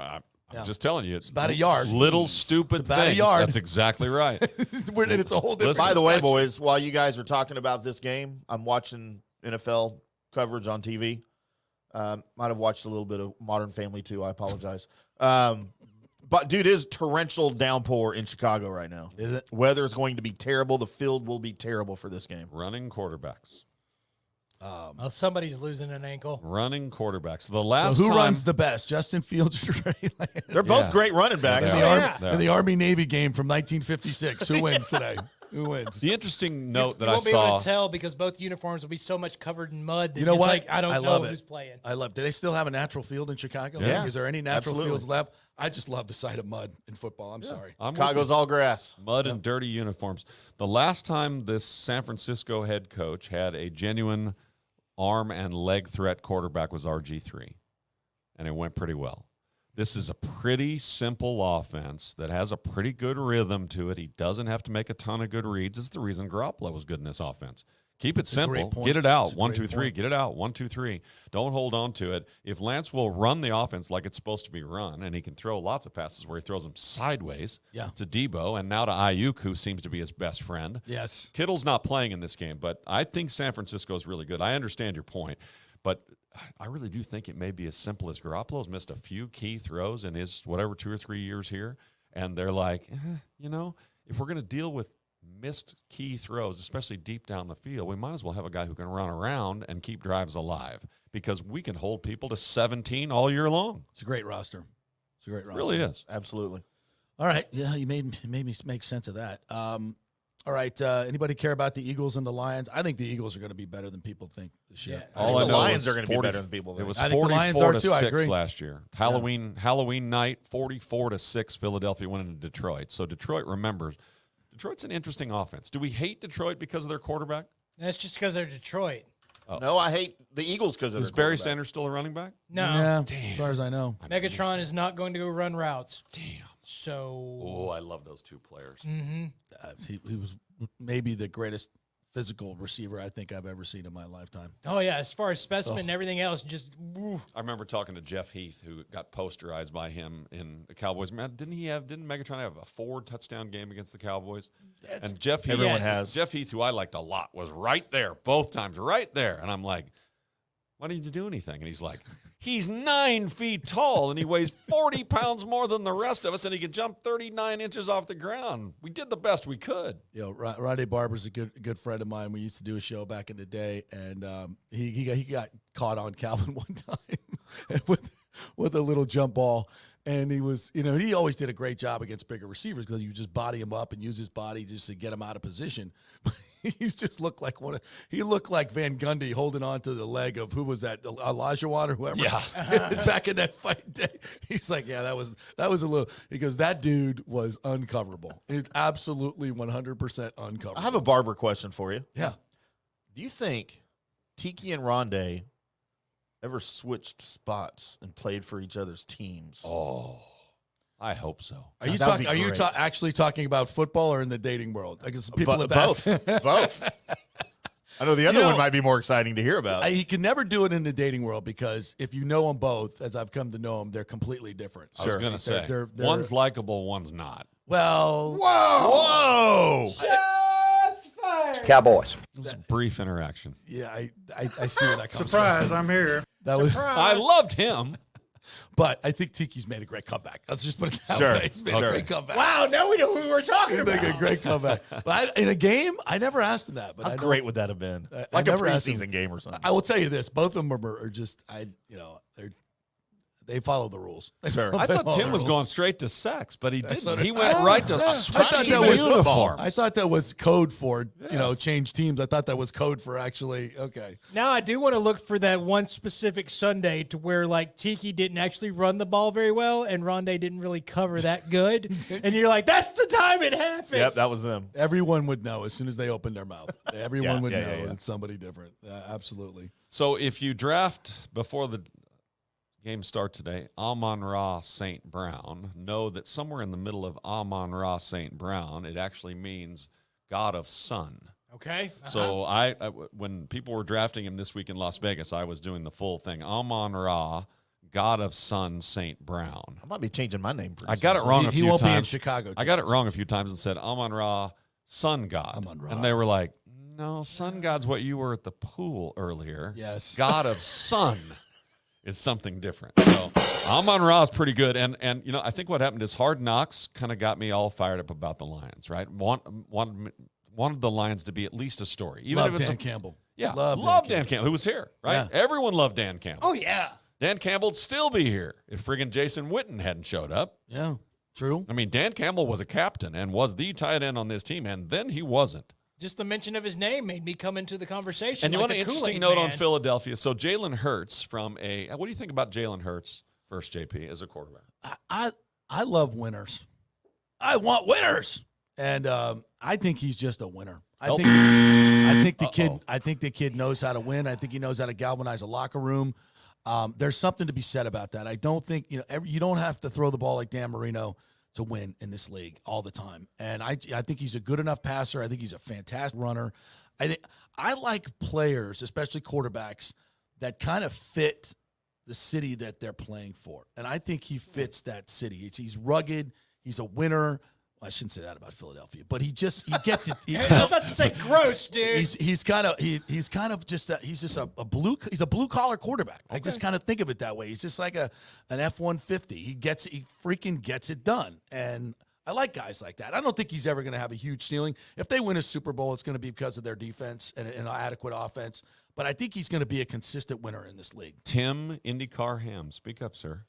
Yeah.
just telling you. It's
about a yard.
Little
Jeez.
stupid
It's about a
things.
yard.
That's exactly right.
And it's a whole different.
By the way,
discussion.
boys, while you guys are talking about this game, I'm watching NFL coverage on TV. Might have watched a little bit of Modern Family too. I apologize. But dude, it is torrential downpour in Chicago right now.
Is it?
Weather is going to be terrible. The field will be terrible for this game.
Running quarterbacks.
Well, somebody's losing an ankle.
Running quarterbacks. The
So
last
who
time,
runs the best, Justin Fields or Trey Lance?
They're both
Yeah.
great running backs.
they
In the,
are.
Army,
Yeah.
in the Army-Navy game from 1956. Who wins today? Who wins?
The interesting note that
you
I
won't be able
saw.
to tell because both uniforms will be so much covered in mud. That
You know
it's
what?
Like, I don't know
love
who's
it.
playing.
I love. Do they still have a natural field in Chicago?
Yeah.
Is there any natural
Absolutely.
fields left? I just love the sight of mud in football. I'm sorry.
I'm with
Chicago's
you.
all grass.
Mud and dirty uniforms. The last time this San Francisco head coach had a genuine arm and leg threat quarterback was RG3, and it went pretty well. This is a pretty simple offense that has a pretty good rhythm to it. He doesn't have to make a ton of good reads. It's the reason Garoppolo was good in this offense. Keep it
a great
simple.
point.
Get it out.
That's a
1,
great
2, 3.
point.
Get it out. 1, 2, 3. Don't hold on to it. If Lance will run the offense like it's supposed to be run, and he can throw lots of passes where he throws them sideways
Yeah.
to Debo and now to Ayuk, who seems to be his best friend.
Yes.
Kittle's not playing in this game, but I think San Francisco is really good. I understand your point, but I really do think it may be as simple as Garoppolo's missed a few key throws in his 2 or 3 years here, and they're like, if we're going to deal with missed key throws, especially deep down the field, we might as well have a guy who can run around and keep drives alive because we can hold people to 17 all year long.
It's a great roster. It's a great
It
roster.
really is.
Absolutely.
All right. Yeah, you made me make sense of that. All right. Anybody care about the Eagles and the Lions? I think the Eagles are going to be better than people think this year.
Yeah.
All
I
the
know
Lions
is
are going to be
40
better than people
It
think.
was
I think the Lions
44
are
to
too, I
6
agree.
last year. Halloween night, 44 to 6. Philadelphia went into Detroit. So Detroit remembers. Detroit's an interesting offense. Do we hate Detroit because of their quarterback?
That's just because they're Detroit.
No, I hate the Eagles because of
Is
their
Barry
quarterback.
Sanders still a running back?
No.
Yeah, as far as I know.
Megatron is not going to go run routes.
Damn.
So
Oh, I love those two players.
He was maybe the greatest physical receiver I think I've ever seen in my lifetime.
oh yeah, as far as specimen and everything else, just woo.
I remember talking to Jeff Heath, who got posterized by him in the Cowboys. Man, didn't Megatron have a 4-touchdown game against the Cowboys? And Jeff Heath,
Everyone has.
Jeff Heath, who I liked a lot, was right there both times, right there. And I'm like, why didn't you do anything? And he's like, he's 9 feet tall and he weighs 40 pounds more than the rest of us, and he can jump 39 inches off the ground. We did the best we could.
You know, Rodney Barber's a good friend of mine. We used to do a show back in the day, and he got caught on Calvin one time with a little jump ball. And he was, he always did a great job against bigger receivers because you just body him up and use his body just to get him out of position. But he just looked like he looked like Van Gundy holding on to the leg of, who was that, Olajuwon or whoever?
Yeah.
Back in that fight day. He's like, yeah, that was a little, because that dude was uncoverable. It's absolutely 100% uncoverable.
I have a Barber question for you.
Yeah.
Do you think Tiki and Rondé ever switched spots and played for each other's teams?
Oh, I hope so.
Are you
That would
talking?
be
Are you
great.
actually talking about football or in the dating world? I guess people have
both.
asked.
Both. I know the other one might be more exciting to hear about.
He can never do it in the dating world because if you know them both, as I've come to know them, they're completely different.
I was going to say,
they're-
one's likable, one's not.
Well,
Whoa!
Cowboys.
It was a brief interaction.
yeah, I see where that comes
Surprise,
from.
I'm here.
That was,
I loved him.
but I think Tiki's made a great comeback. Let's just put it that
Sure.
way. He's made a
Sure.
great comeback.
Wow, now we know who we're talking
He's
about.
making a great comeback. But in a game, I never asked him that. But
How
I know,
great would that have been?
I
Like a
never asked him.
preseason game or something.
I will tell you this: both of them are just, they follow the rules.
Sure.
I
They
thought
follow
Tim
the
was
rules.
going straight to sex, but he didn't.
So did
He
I.
went right to
I thought
switching
that
the
was
uniforms.
I thought that was code for, change teams. I thought that was code for actually, okay.
Now I do want to look for that one specific Sunday to where like Tiki didn't actually run the ball very well and Rondé didn't really cover that good. And you're like, that's the time it happened.
Yep, that was them.
Everyone would know as soon as they opened their mouth. Everyone would know
yeah.
it's somebody different. Absolutely.
So if you draft before the game starts today, Amon-Ra St. Brown, know that somewhere in the middle of Amon-Ra St. Brown, it actually means God of Sun.
Okay.
So I when people were drafting him this week in Las Vegas, I was doing the full thing. Amon-Ra, God of Sun, St. Brown.
I might be changing my name.
I got it wrong a
He
few
won't be in
times.
Chicago.
I got it wrong a few times and said Amon-Ra, Sun God.
Amon-Ra.
And they were like, no, Sun God's what you were at the pool earlier.
Yes.
God of Sun is something different. So Amon-Ra is pretty good. And I think what happened is Hard Knocks kind of got me all fired up about the Lions, right? Wanted the Lions to be at least a story. Even
Love
if it's
Dan Campbell.
Yeah,
Love
Dan Campbell, who was here, right?
Yeah.
Everyone loved Dan Campbell.
Oh yeah.
Dan Campbell'd still be here if friggin' Jason Witten hadn't showed up.
Yeah, true.
I mean, Dan Campbell was a captain and was the tight end on this team, and then he wasn't.
Just the mention of his name made me come into the conversation.
And you
like
want an
a
interesting
Kool-Aid
note on
man.
Philadelphia. So Jalen Hurts what do you think about Jalen Hurts first, JP, as a quarterback?
I love winners. I want winners, and I think he's just a winner. I think the kid knows how to win. I think he knows how to galvanize a locker room. There's something to be said about that. I don't think you don't have to throw the ball like Dan Marino to win in this league all the time. And I think he's a good enough passer. I think he's a fantastic runner. I like players, especially quarterbacks, that kind of fit the city that they're playing for. And I think he fits that city. He's rugged. He's a winner. Well, I shouldn't say that about Philadelphia, but he gets it.
I was about to say gross, dude.
He's kind of just a blue collar quarterback. I just kind of think of it that way. He's just like an F-150. He freaking gets it done, and I like guys like that. I don't think he's ever going to have a huge ceiling. If they win a Super Bowl, it's going to be because of their defense and an adequate offense. But I think he's going to be a consistent winner in this league.
Tim IndyCar Ham, speak up, sir.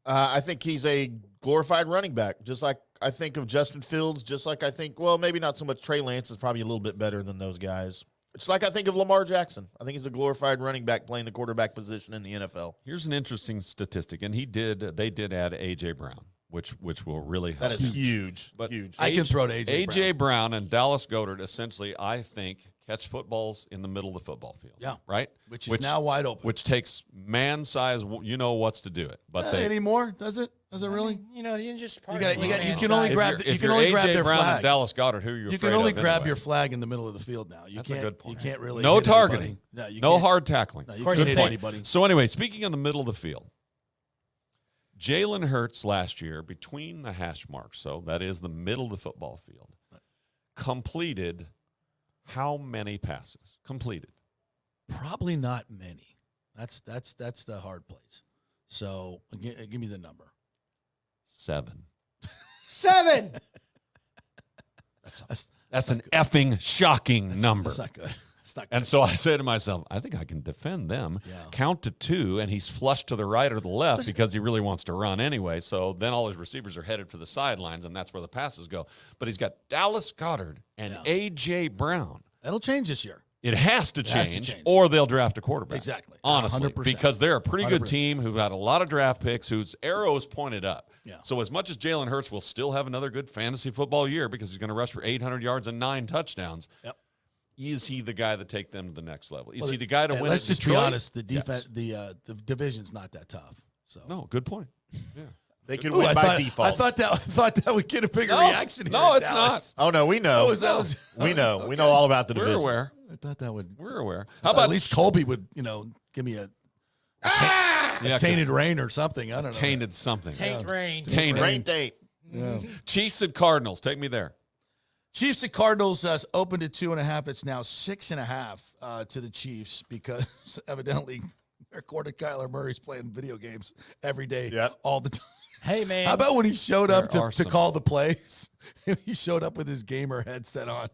I think he's a glorified running back, just like I think of Justin Fields, just like I think, well, maybe not so much Trey Lance is probably a little bit better than those guys. It's like I think of Lamar Jackson. I think he's a glorified running back playing the quarterback position in the NFL.
Here's an interesting statistic, and they did add A.J. Brown, which will really help.
That is huge.
But
huge.
I can throw to A.J.
Brown and Dallas Goedert essentially, I think, catch footballs in the middle of the football field.
Yeah.
Right?
Which is now wide open.
Which takes man size, what's to do it. But
anymore, does it? Does it really?
You know, you just
You can only grab
if
their
A.J. Brown
flag.
and Dallas Goedert, who are you
You
afraid
can only
of
grab
anyway?
your flag in the middle of the field now. You
That's a
can't.
good point.
You can't really.
No
hit
targeting.
Anybody.
No hard tackling.
No, you
course
can't
you
hit
can't.
anybody.
So anyway, speaking of the middle of the field, Jalen Hurts last year, between the hash marks, so that is the middle of the football field, completed how many passes? Completed.
Probably not many. That's the hard place. So give me the number.
7.
7.
That's an effing shocking number.
That's not good. It's not good.
And so I say to myself, I think I can defend them.
Yeah.
Count to 2, and he's flushed to the right or the left because he really wants to run anyway. So then all his receivers are headed for the sidelines, and that's where the passes go. But he's got Dallas Goedert and A.J. Brown.
That'll change this year.
It has to
has to
change,
change.
or they'll draft a quarterback.
Exactly.
Honestly,
100%.
because they're a pretty good
100%.
team who've had a lot of draft picks, whose arrow is pointed up.
Yeah.
So as much as Jalen Hurts will still have another good fantasy football year because he's going to rush for 800 yards and 9 touchdowns,
Yep.
is he the guy to take them to the next level? Is he the guy to win?
Let's
at
just
Detroit?
be honest. The defense,
Yes.
the division's not that tough. So
No, good point. Yeah.
They could
Ooh,
win by
I
default.
thought that would get a bigger
No.
reaction. Here
No,
in
it's
Dallas.
Oh, no, we know.
That was
we know.
okay.
We know all about the
We're
division.
aware.
I thought that would.
We're aware.
How about at least Colby would give me a tainted rain or something. I don't know.
Tainted something.
Tank rain.
Tainted.
Rain date.
Yeah.
Chiefs and Cardinals. Take me there.
Chiefs and Cardinals opened at 2.5. It's now 6.5 to the Chiefs because evidently their quarterback Kyler Murray's playing video games every day,
Yep.
all the time.
Hey, man.
How about when he showed up
There are
to
some-
call the plays? He showed up with his gamer headset on.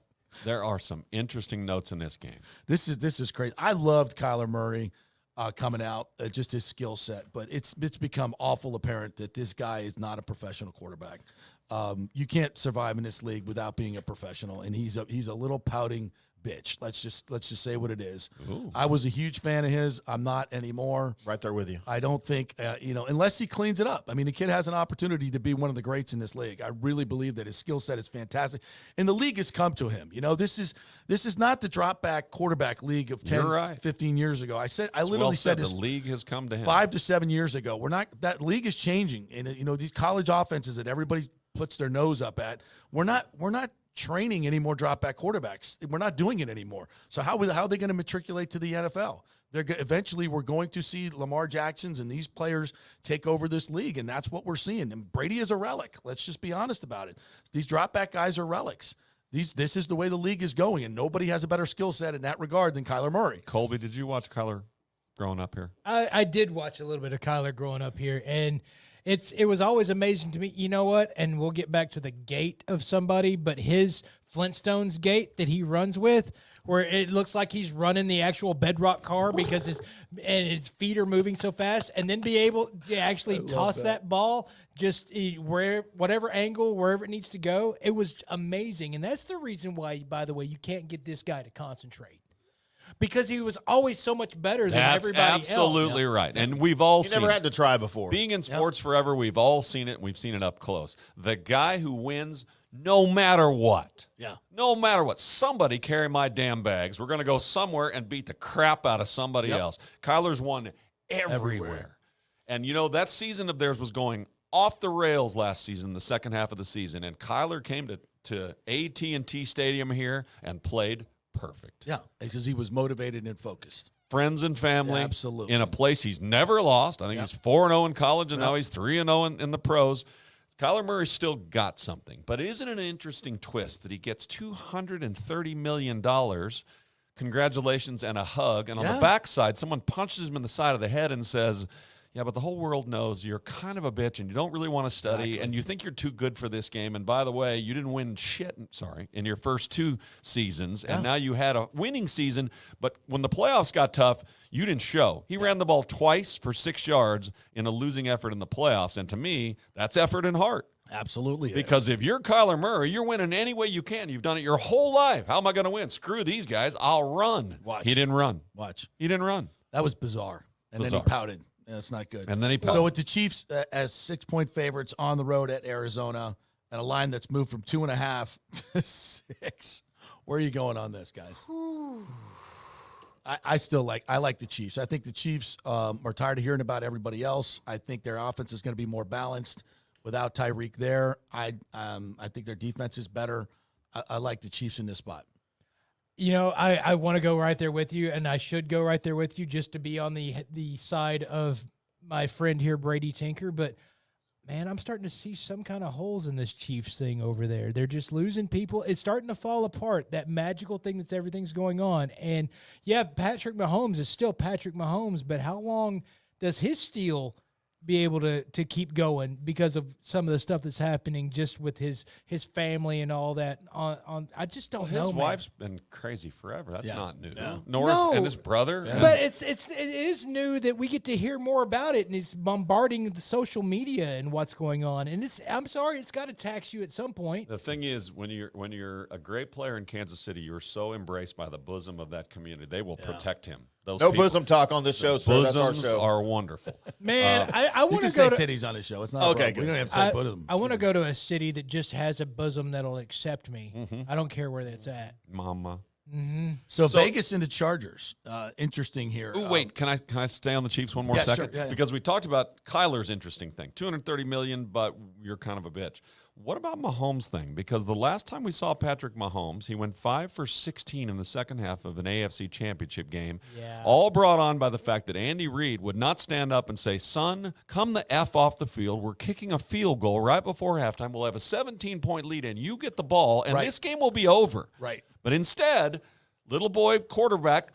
There are some interesting notes in this game.
This is crazy. I loved Kyler Murray coming out, just his skill set, but it's become awful apparent that this guy is not a professional quarterback. You can't survive in this league without being a professional, and he's a little pouting bitch. Let's just say what it is.
Ooh.
I was a huge fan of his. I'm not anymore.
Right there with you.
I don't think, unless he cleans it up. I mean, the kid has an opportunity to be one of the greats in this league. I really believe that his skill set is fantastic. And the league has come to him. This is not the drop back quarterback league of 10,
You're right.
15 years ago. I literally
Well
said
said,
this
the league has come to him.
5 to 7 years ago. That league is changing. And, these college offenses that everybody puts their nose up at, we're not training any more drop back quarterbacks. We're not doing it anymore. So how are they going to matriculate to the NFL? Eventually we're going to see Lamar Jacksons and these players take over this league, and that's what we're seeing. And Brady is a relic. Let's just be honest about it. These drop back guys are relics. This is the way the league is going, and nobody has a better skill set in that regard than Kyler Murray.
Colby, did you watch Kyler growing up here?
I did watch a little bit of Kyler growing up here, and it was always amazing to me. You know what? And we'll get back to the gait of somebody, but his Flintstones gait that he runs with, where it looks like he's running the actual bedrock car because his feet are moving so fast, and then be able to actually toss that ball just whatever angle, wherever it needs to go. It was amazing, and that's the reason why, by the way, you can't get this guy to concentrate. Because he was always so much better than
That's
everybody
absolutely
else.
right. And we've all
You
seen
never
it.
had to try before.
Being in sports forever, we've all seen it, and we've seen it up close. The guy who wins no matter what.
Yeah.
No matter what. Somebody carry my damn bags. We're going to go somewhere and beat the crap out of somebody else. Kyler's won everywhere. And, that season of theirs was going off the rails last season, the second half of the season. And Kyler came to AT&T Stadium here and played perfect.
Yeah, because he was motivated and focused.
Friends and family.
Yeah, absolutely.
In a place he's never lost. I think he's 4-0 in college, and now he's 3-0 in the pros. Kyler Murray still got something. But isn't it an interesting twist that he gets $230 million, congratulations, and a hug, and on the backside, someone punches him in the side of the head and says, Yeah, but the whole world knows you're kind of a bitch and you don't really want to study
Exactly.
and you think you're too good for this game. And by the way, you didn't win shit, in your first 2 seasons. And now you had a winning season, but when the playoffs got tough, you didn't show. He ran the ball twice for 6 yards in a losing effort in the playoffs. And to me, that's effort and heart.
Absolutely.
Because if you're Kyler Murray, you're winning any way you can. You've done it your whole life. How am I going to win? Screw these guys. I'll run.
Watch.
He didn't run.
Watch.
He didn't run.
That was bizarre. And then
Bizarre.
he pouted. That's not good.
And then he pouted.
So with the Chiefs as 6-point favorites on the road at Arizona and a line that's moved from 2.5 to 6, where are you going on this, guys? I like the Chiefs. I think the Chiefs are tired of hearing about everybody else. I think their offense is going to be more balanced without Tyreek there. I think their defense is better. I like the Chiefs in this spot.
You know, I want to go right there with you, and I should go right there with you just to be on the side of my friend here, Brady Tinker. But, man, I'm starting to see some kind of holes in this Chiefs thing over there. They're just losing people. It's starting to fall apart, that magical thing that's everything's going on. And, yeah, Patrick Mahomes is still Patrick Mahomes, but how long does his steal be able to keep going because of some of the stuff that's happening just with his family and all that on I just don't know.
His
man.
wife's been crazy forever. That's
Yeah.
not new.
Yeah.
No.
And his brother.
Yeah.
But it is new that we get to hear more about it, and it's bombarding the social media and what's going on. And I'm sorry, it's got to tax you at some point.
The thing is, when you're a great player in Kansas City, you're so embraced by the bosom of that community. They will protect him. Those
No
people-
bosom talk on this show, sir. That's our
Bosoms
show.
are wonderful.
Man, I
You
want
can
to
say
go to
titties on the show. It's not
Okay,
okay. We
good.
don't have to say bosom.
I want to go to a city that just has a bosom that'll accept me. I don't care where that's at.
Mama.
So Vegas and the Chargers. Interesting here.
Oh wait, can I stay on the Chiefs one more
Yeah,
second?
sure. Yeah.
Because we talked about Kyler's interesting thing, $230 million, but you're kind of a bitch. What about Mahomes' thing? Because the last time we saw Patrick Mahomes, he went 5 for 16 in the second half of an AFC Championship game.
Yeah.
All brought on by the fact that Andy Reid would not stand up and say, "Son, come the F off the field. We're kicking a field goal right before halftime. We'll have a 17-point lead, and you get the ball, and
Right.
this game will be over."
Right.
But instead, little boy quarterback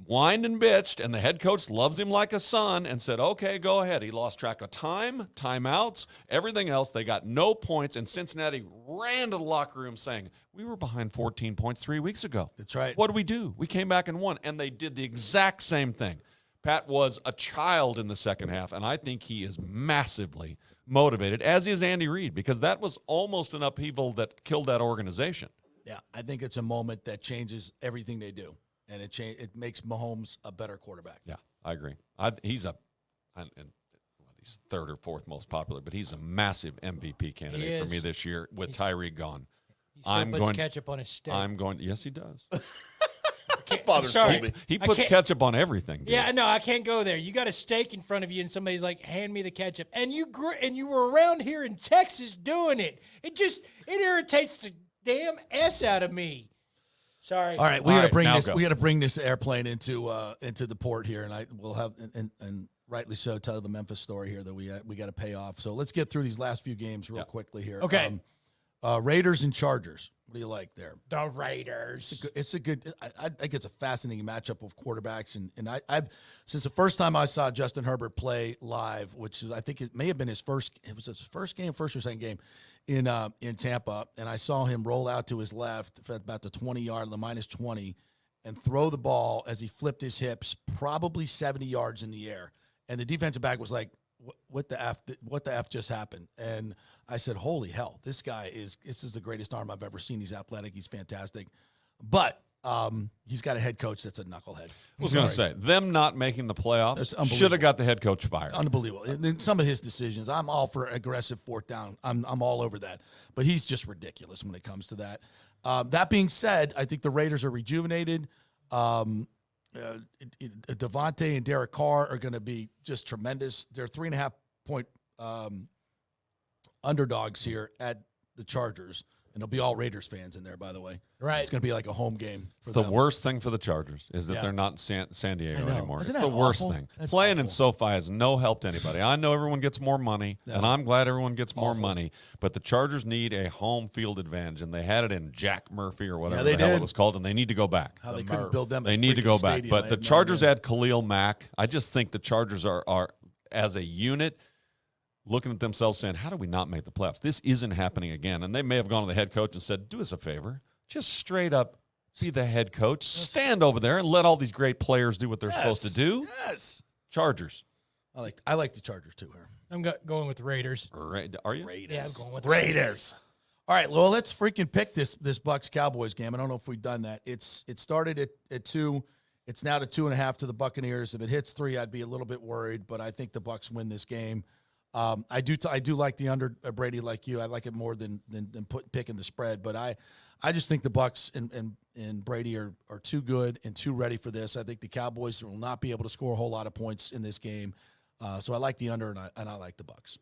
whined and bitched, and the head coach loves him like a son and said, "Okay, go ahead." He lost track of time, timeouts, everything else. They got no points, and Cincinnati ran to the locker room saying, "We were behind 14 points 3 weeks ago.
That's right.
What did we do? We came back and won." And they did the exact same thing. Pat was a child in the second half, and I think he is massively motivated, as is Andy Reid, because that was almost an upheaval that killed that organization.
Yeah, I think it's a moment that changes everything they do, and it makes Mahomes a better quarterback.
Yeah, I agree. He's third or fourth most popular, but he's a massive MVP candidate for
is.
me this year with Tyreek gone.
He still
I'm
puts
going-
ketchup on his steak.
Yes, he does.
Bothers
sorry.
me.
He
I
puts
can't-
ketchup on everything. Dude.
Yeah, no, I can't go there. You got a steak in front of you, and somebody's like, "Hand me the ketchup," and you were around here in Texas doing it. It irritates the damn s out of me. Sorry.
All right, we
All
got to
right,
bring
now
this.
go.
We got to bring this airplane into the port here, and I will have and rightly so tell the Memphis story here that we got to pay off. So let's get through these last few games real quickly here.
Okay.
Raiders and Chargers. What do you like there?
The Raiders.
It's a good. I think it's a fascinating matchup of quarterbacks, and I've since the first time I saw Justin Herbert play live, which is, I think it may have been his first. It was his first or second game in Tampa, and I saw him roll out to his left at about the 20-yard, the -20, and throw the ball as he flipped his hips, probably 70 yards in the air, and the defensive back was like, what the F just happened? And I said, holy hell, this is the greatest arm I've ever seen. He's athletic. He's fantastic. But he's got a head coach that's a knucklehead.
I was going to say, them not making the
That's
playoffs
unbelievable.
should have got the head coach fired.
Unbelievable. And then some of his decisions, I'm all for aggressive fourth down. I'm all over that. But he's just ridiculous when it comes to that. That being said, I think the Raiders are rejuvenated. Devontae and Derek Carr are going to be just tremendous. They're 3.5-point underdogs here at the Chargers, and there'll be all Raiders fans in there, by the way.
Right.
It's going to be like a home game for
It's the
them.
worst thing for the Chargers is that
Yeah.
they're not in San Diego
I know.
anymore.
Isn't
It's
that
the worst
awful?
thing.
That's
Playing in
awful.
SoFi has no help to anybody. I know everyone gets more money, and I'm glad everyone gets more
Awful.
money, but the Chargers need a home field advantage, and they had it in Jack Murphy or whatever
they
the hell
did.
it was called, and they need to go back.
How they
The
couldn't
Murph.
build them.
They
a
need to
freaking
go back.
stadium.
But
I
the
have no
Chargers
idea.
add Khalil Mack. I just think the Chargers are as a unit looking at themselves saying, how do we not make the playoffs? This isn't happening again. And they may have gone to the head coach and said, do us a favor. Just straight up be the head coach. Stand over there and let all these great players do what they're supposed to do.
Yes.
Chargers.
I like the Chargers too here.
I'm going with the Raiders.
Are you?
Raiders.
Yeah, I'm going with the
Raiders. All right, well, let's freaking pick this Bucs Cowboys game. I don't know if we've done that. It started at 2. It's now to 2.5 to the Buccaneers. If it hits 3, I'd be a little bit worried, but I think the Bucs win this game. I do like the under, Brady, like you. I like it more than picking the spread, but I just think the Bucs and Brady are too good and too ready for this. I think the Cowboys will not be able to score a whole lot of points in this game. So I like the under, and I like the Bucs.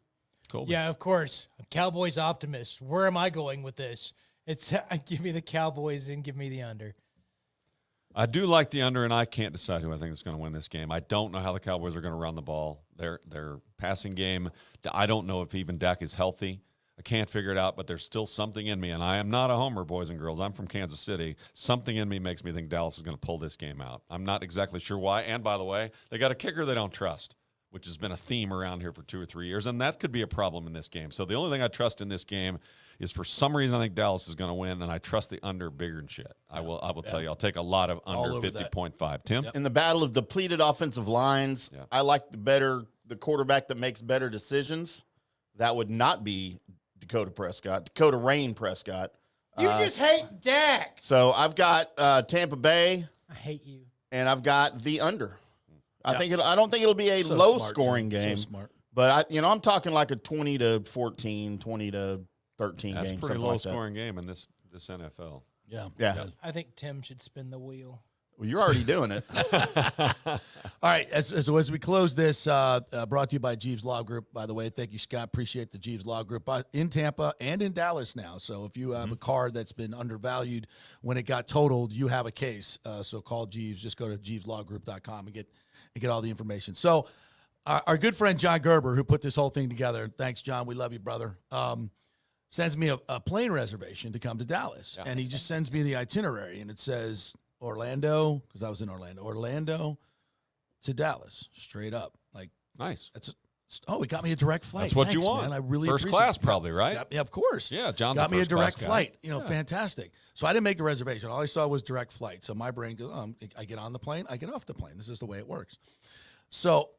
Cool.
Yeah, of course. I'm Cowboys optimist. Where am I going with this? It's give me the Cowboys and give me the under.
I do like the under, and I can't decide who I think is going to win this game. I don't know how the Cowboys are going to run the ball. Their passing game, I don't know if even Dak is healthy. I can't figure it out, but there's still something in me, and I am not a homer, boys and girls. I'm from Kansas City. Something in me makes me think Dallas is going to pull this game out. I'm not exactly sure why. And, by the way, they got a kicker they don't trust, which has been a theme around here for 2 or 3 years, and that could be a problem in this game. So the only thing I trust in this game is for some reason I think Dallas is going to win, and I trust the under bigger than shit. I will tell you, I'll take a lot of under 50.5. Tim?
In the battle of depleted offensive lines, I like the quarterback that makes better decisions. That would not be Dakota Rain Prescott.
You just hate Dak.
So I've got Tampa Bay,
I hate you.
and I've got the under. I don't think it'll be a
So
low
smart,
scoring
Tim.
game.
So smart.
But I'm talking like a 20-14, 20-13
That's
game.
a pretty
something
low
like that.
scoring game in this NFL.
Yeah.
I think Tim should spin the wheel.
Well, you're already doing it.
All right, as we close this, brought to you by Jeeves Law Group, by the way. Thank you, Scott. Appreciate the Jeeves Law Group in Tampa and in Dallas now. So if you have a car that's been undervalued when it got totaled, you have a case. So call Jeeves. Just go to jeeveslawgroup.com and get all the information. So our good friend John Gerber, who put this whole thing together, thanks, John. We love you, brother. Sends me a plane reservation to come to Dallas. And he just sends me the itinerary, and it says Orlando, because I was in Orlando to Dallas, straight up. Like,
Nice.
he got me a direct flight.
That's what
Thanks,
you want.
man. I really
First
appreciate
class,
it.
probably, right?
Yeah, of course.
Yeah, John's
got me a
first class
direct
guy.
flight. Fantastic. So I didn't make the reservation. All I saw was direct flight. So my brain goes, I get on the plane, I get off the plane. This is the way it works. So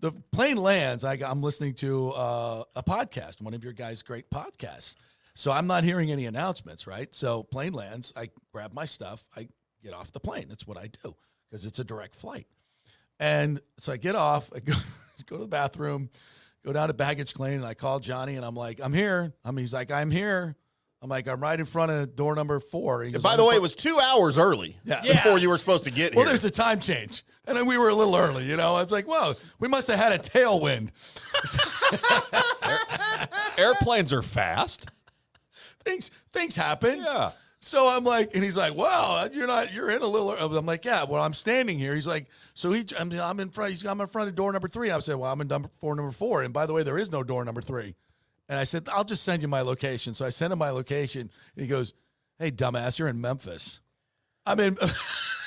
the plane lands. I'm listening to a podcast, one of your guys' great podcasts. So I'm not hearing any announcements, right? So plane lands. I grab my stuff. I get off the plane. That's what I do because it's a direct flight. And so I get off. I go to the bathroom, go down to baggage claim, and I call Johnny, and I'm like, I'm here. He's like, I'm here. I'm like, I'm right in front of door number 4. He goes,
By the way, it was 2 hours early before you were supposed to get here.
Well, there's a time change. And then we were a little early, I was like, whoa, we must have had a tailwind.
Airplanes are fast.
Things happen.
Yeah.
So I'm like, and he's like, wow, you're in a little early. I'm like, yeah, well, I'm standing here. He's like, so I'm in front of door number 3. I said, well, I'm in number 4. And by the way, there is no door number 3. And I said, I'll just send you my location. So I sent him my location, and he goes, hey, dumbass, you're in Memphis. I'm in.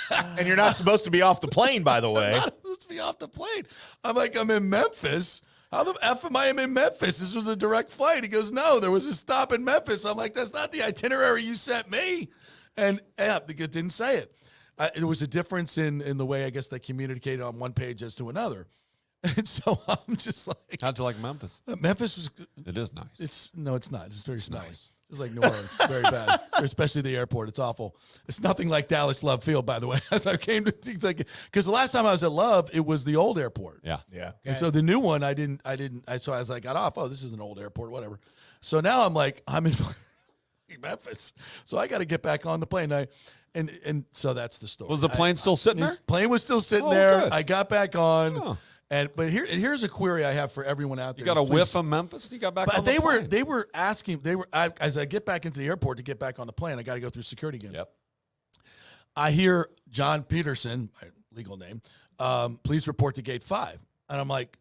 And you're not supposed to be off the plane, by the way.
I'm not supposed to be off the plane. I'm like, I'm in Memphis. How the F am I in Memphis? This was a direct flight. He goes, no, there was a stop in Memphis. I'm like, that's not the itinerary you sent me. And it didn't say it. It was a difference in the way, I guess, they communicated on one page as to another. And so I'm just like.
How'd you like Memphis?
Memphis was.
It is nice.
It's not. It's very smelly. Nice. It's like New Orleans. Very bad. Especially the airport. It's awful. It's nothing like Dallas Love Field, by the way. As I came to things like, because the last time I was at Love, it was the old airport.
Yeah.
And so the new one, so as I got off, this is an old airport, whatever. So now I'm like, I'm in Memphis. So I got to get back on the plane. And so that's the story.
Was the plane still sitting there?
His plane was still sitting
Oh,
there.
good.
I got back on.
Oh.
But here's a query I have for everyone out there.
You got a
Please-
whiff of Memphis? You got back
But
on the plane?
they were asking, as I get back into the airport to get back on the plane, I got to go through security again.
Yep.
I hear John Peterson, my legal name, please report to gate 5. And I'm like,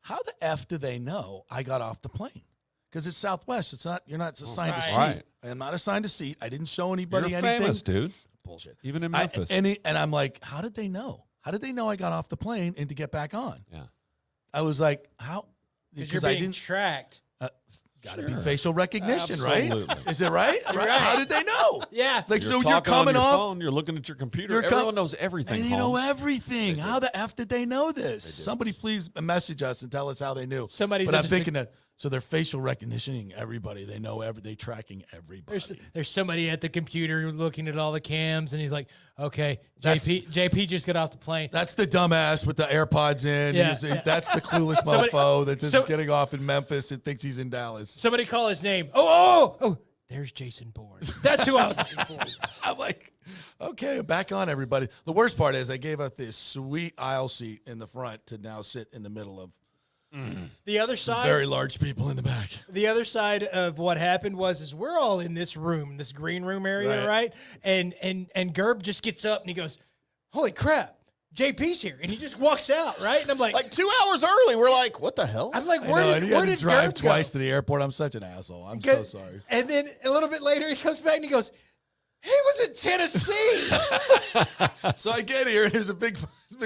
how the F do they know I got off the plane? Because it's Southwest. You're not assigned a seat.
Right.
I'm not assigned a seat. I didn't show anybody
You're
anything.
famous, dude.
Bullshit.
Even in Memphis.
And I'm like, how did they know? how did they know I got off the plane and to get back on?
Yeah.
I was like, how?
Because you're being tracked.
Got to be facial recognition, right?
Absolutely.
Is it right?
Right.
How did they know?
Yeah.
Like,
You're
so you're
talking on
coming
your
off.
phone, you're looking at your computer.
You're
Everyone knows everything.
They know
Holmes.
everything. How the F did they know this? Somebody please message us and tell us how they knew.
Somebody's
but I'm
interested-
thinking that, so they're facial recognitioning everybody. They know they tracking everybody.
There's somebody at the computer looking at all the cams, and he's like, "Okay,
That's-
JP just got off the plane."
That's the dumbass with the AirPods in.
Yeah.
That's the clueless
Somebody-
mofo that just
so-
getting off in Memphis and thinks he's in Dallas.
Somebody call his name. Oh! There's Jason Bourne. That's who I was looking for.
I'm like, okay, I'm back on, everybody. The worst part is I gave up this sweet aisle seat in the front to now sit in the middle of
The other
some
side,
very large people in the back.
the other side of what happened is we're all in this room, this green room area, right? And Gerb just gets up and he goes, "Holy crap, JP's here," and he just walks out, right? And I'm like
2 hours early. We're like, what the hell?
I'm like,
I know,
where
and he
did, where
had to
did
drive
Gerb
twice
go?
to the airport. I'm such an asshole. I'm so sorry.
And then a little bit later, he comes back and he goes, "He was in Tennessee."
So I get here, and there's a big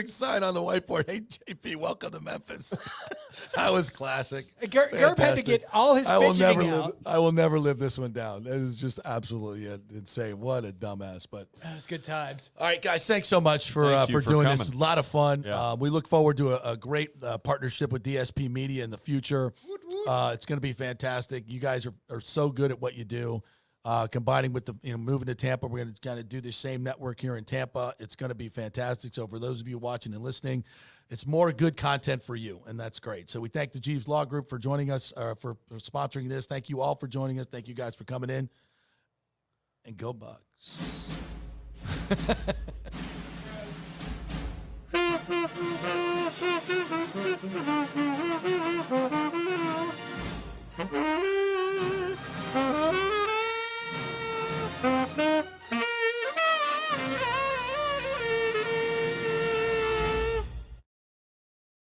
sign on the whiteboard. Hey, JP, welcome to Memphis. That was classic.
Gerb had to
Fantastic.
get all his
I will never
fidgeting
live.
out.
I will never live this one down. It is just absolutely insane. What a dumbass! But
That was good times.
all right, guys, thanks so much for
Thank you for
doing this.
coming.
A lot of fun.
Yeah.
We look forward to a great partnership with DSP Media in the future. It's going to be fantastic. You guys are so good at what you do. Combining with the moving to Tampa, we're going to kind of do the same network here in Tampa. It's going to be fantastic. So for those of you watching and listening, it's more good content for you, and that's great. So we thank the Jeeves Law Group for joining us, for sponsoring this. Thank you all for joining us. Thank you guys for coming in. And go Bucs.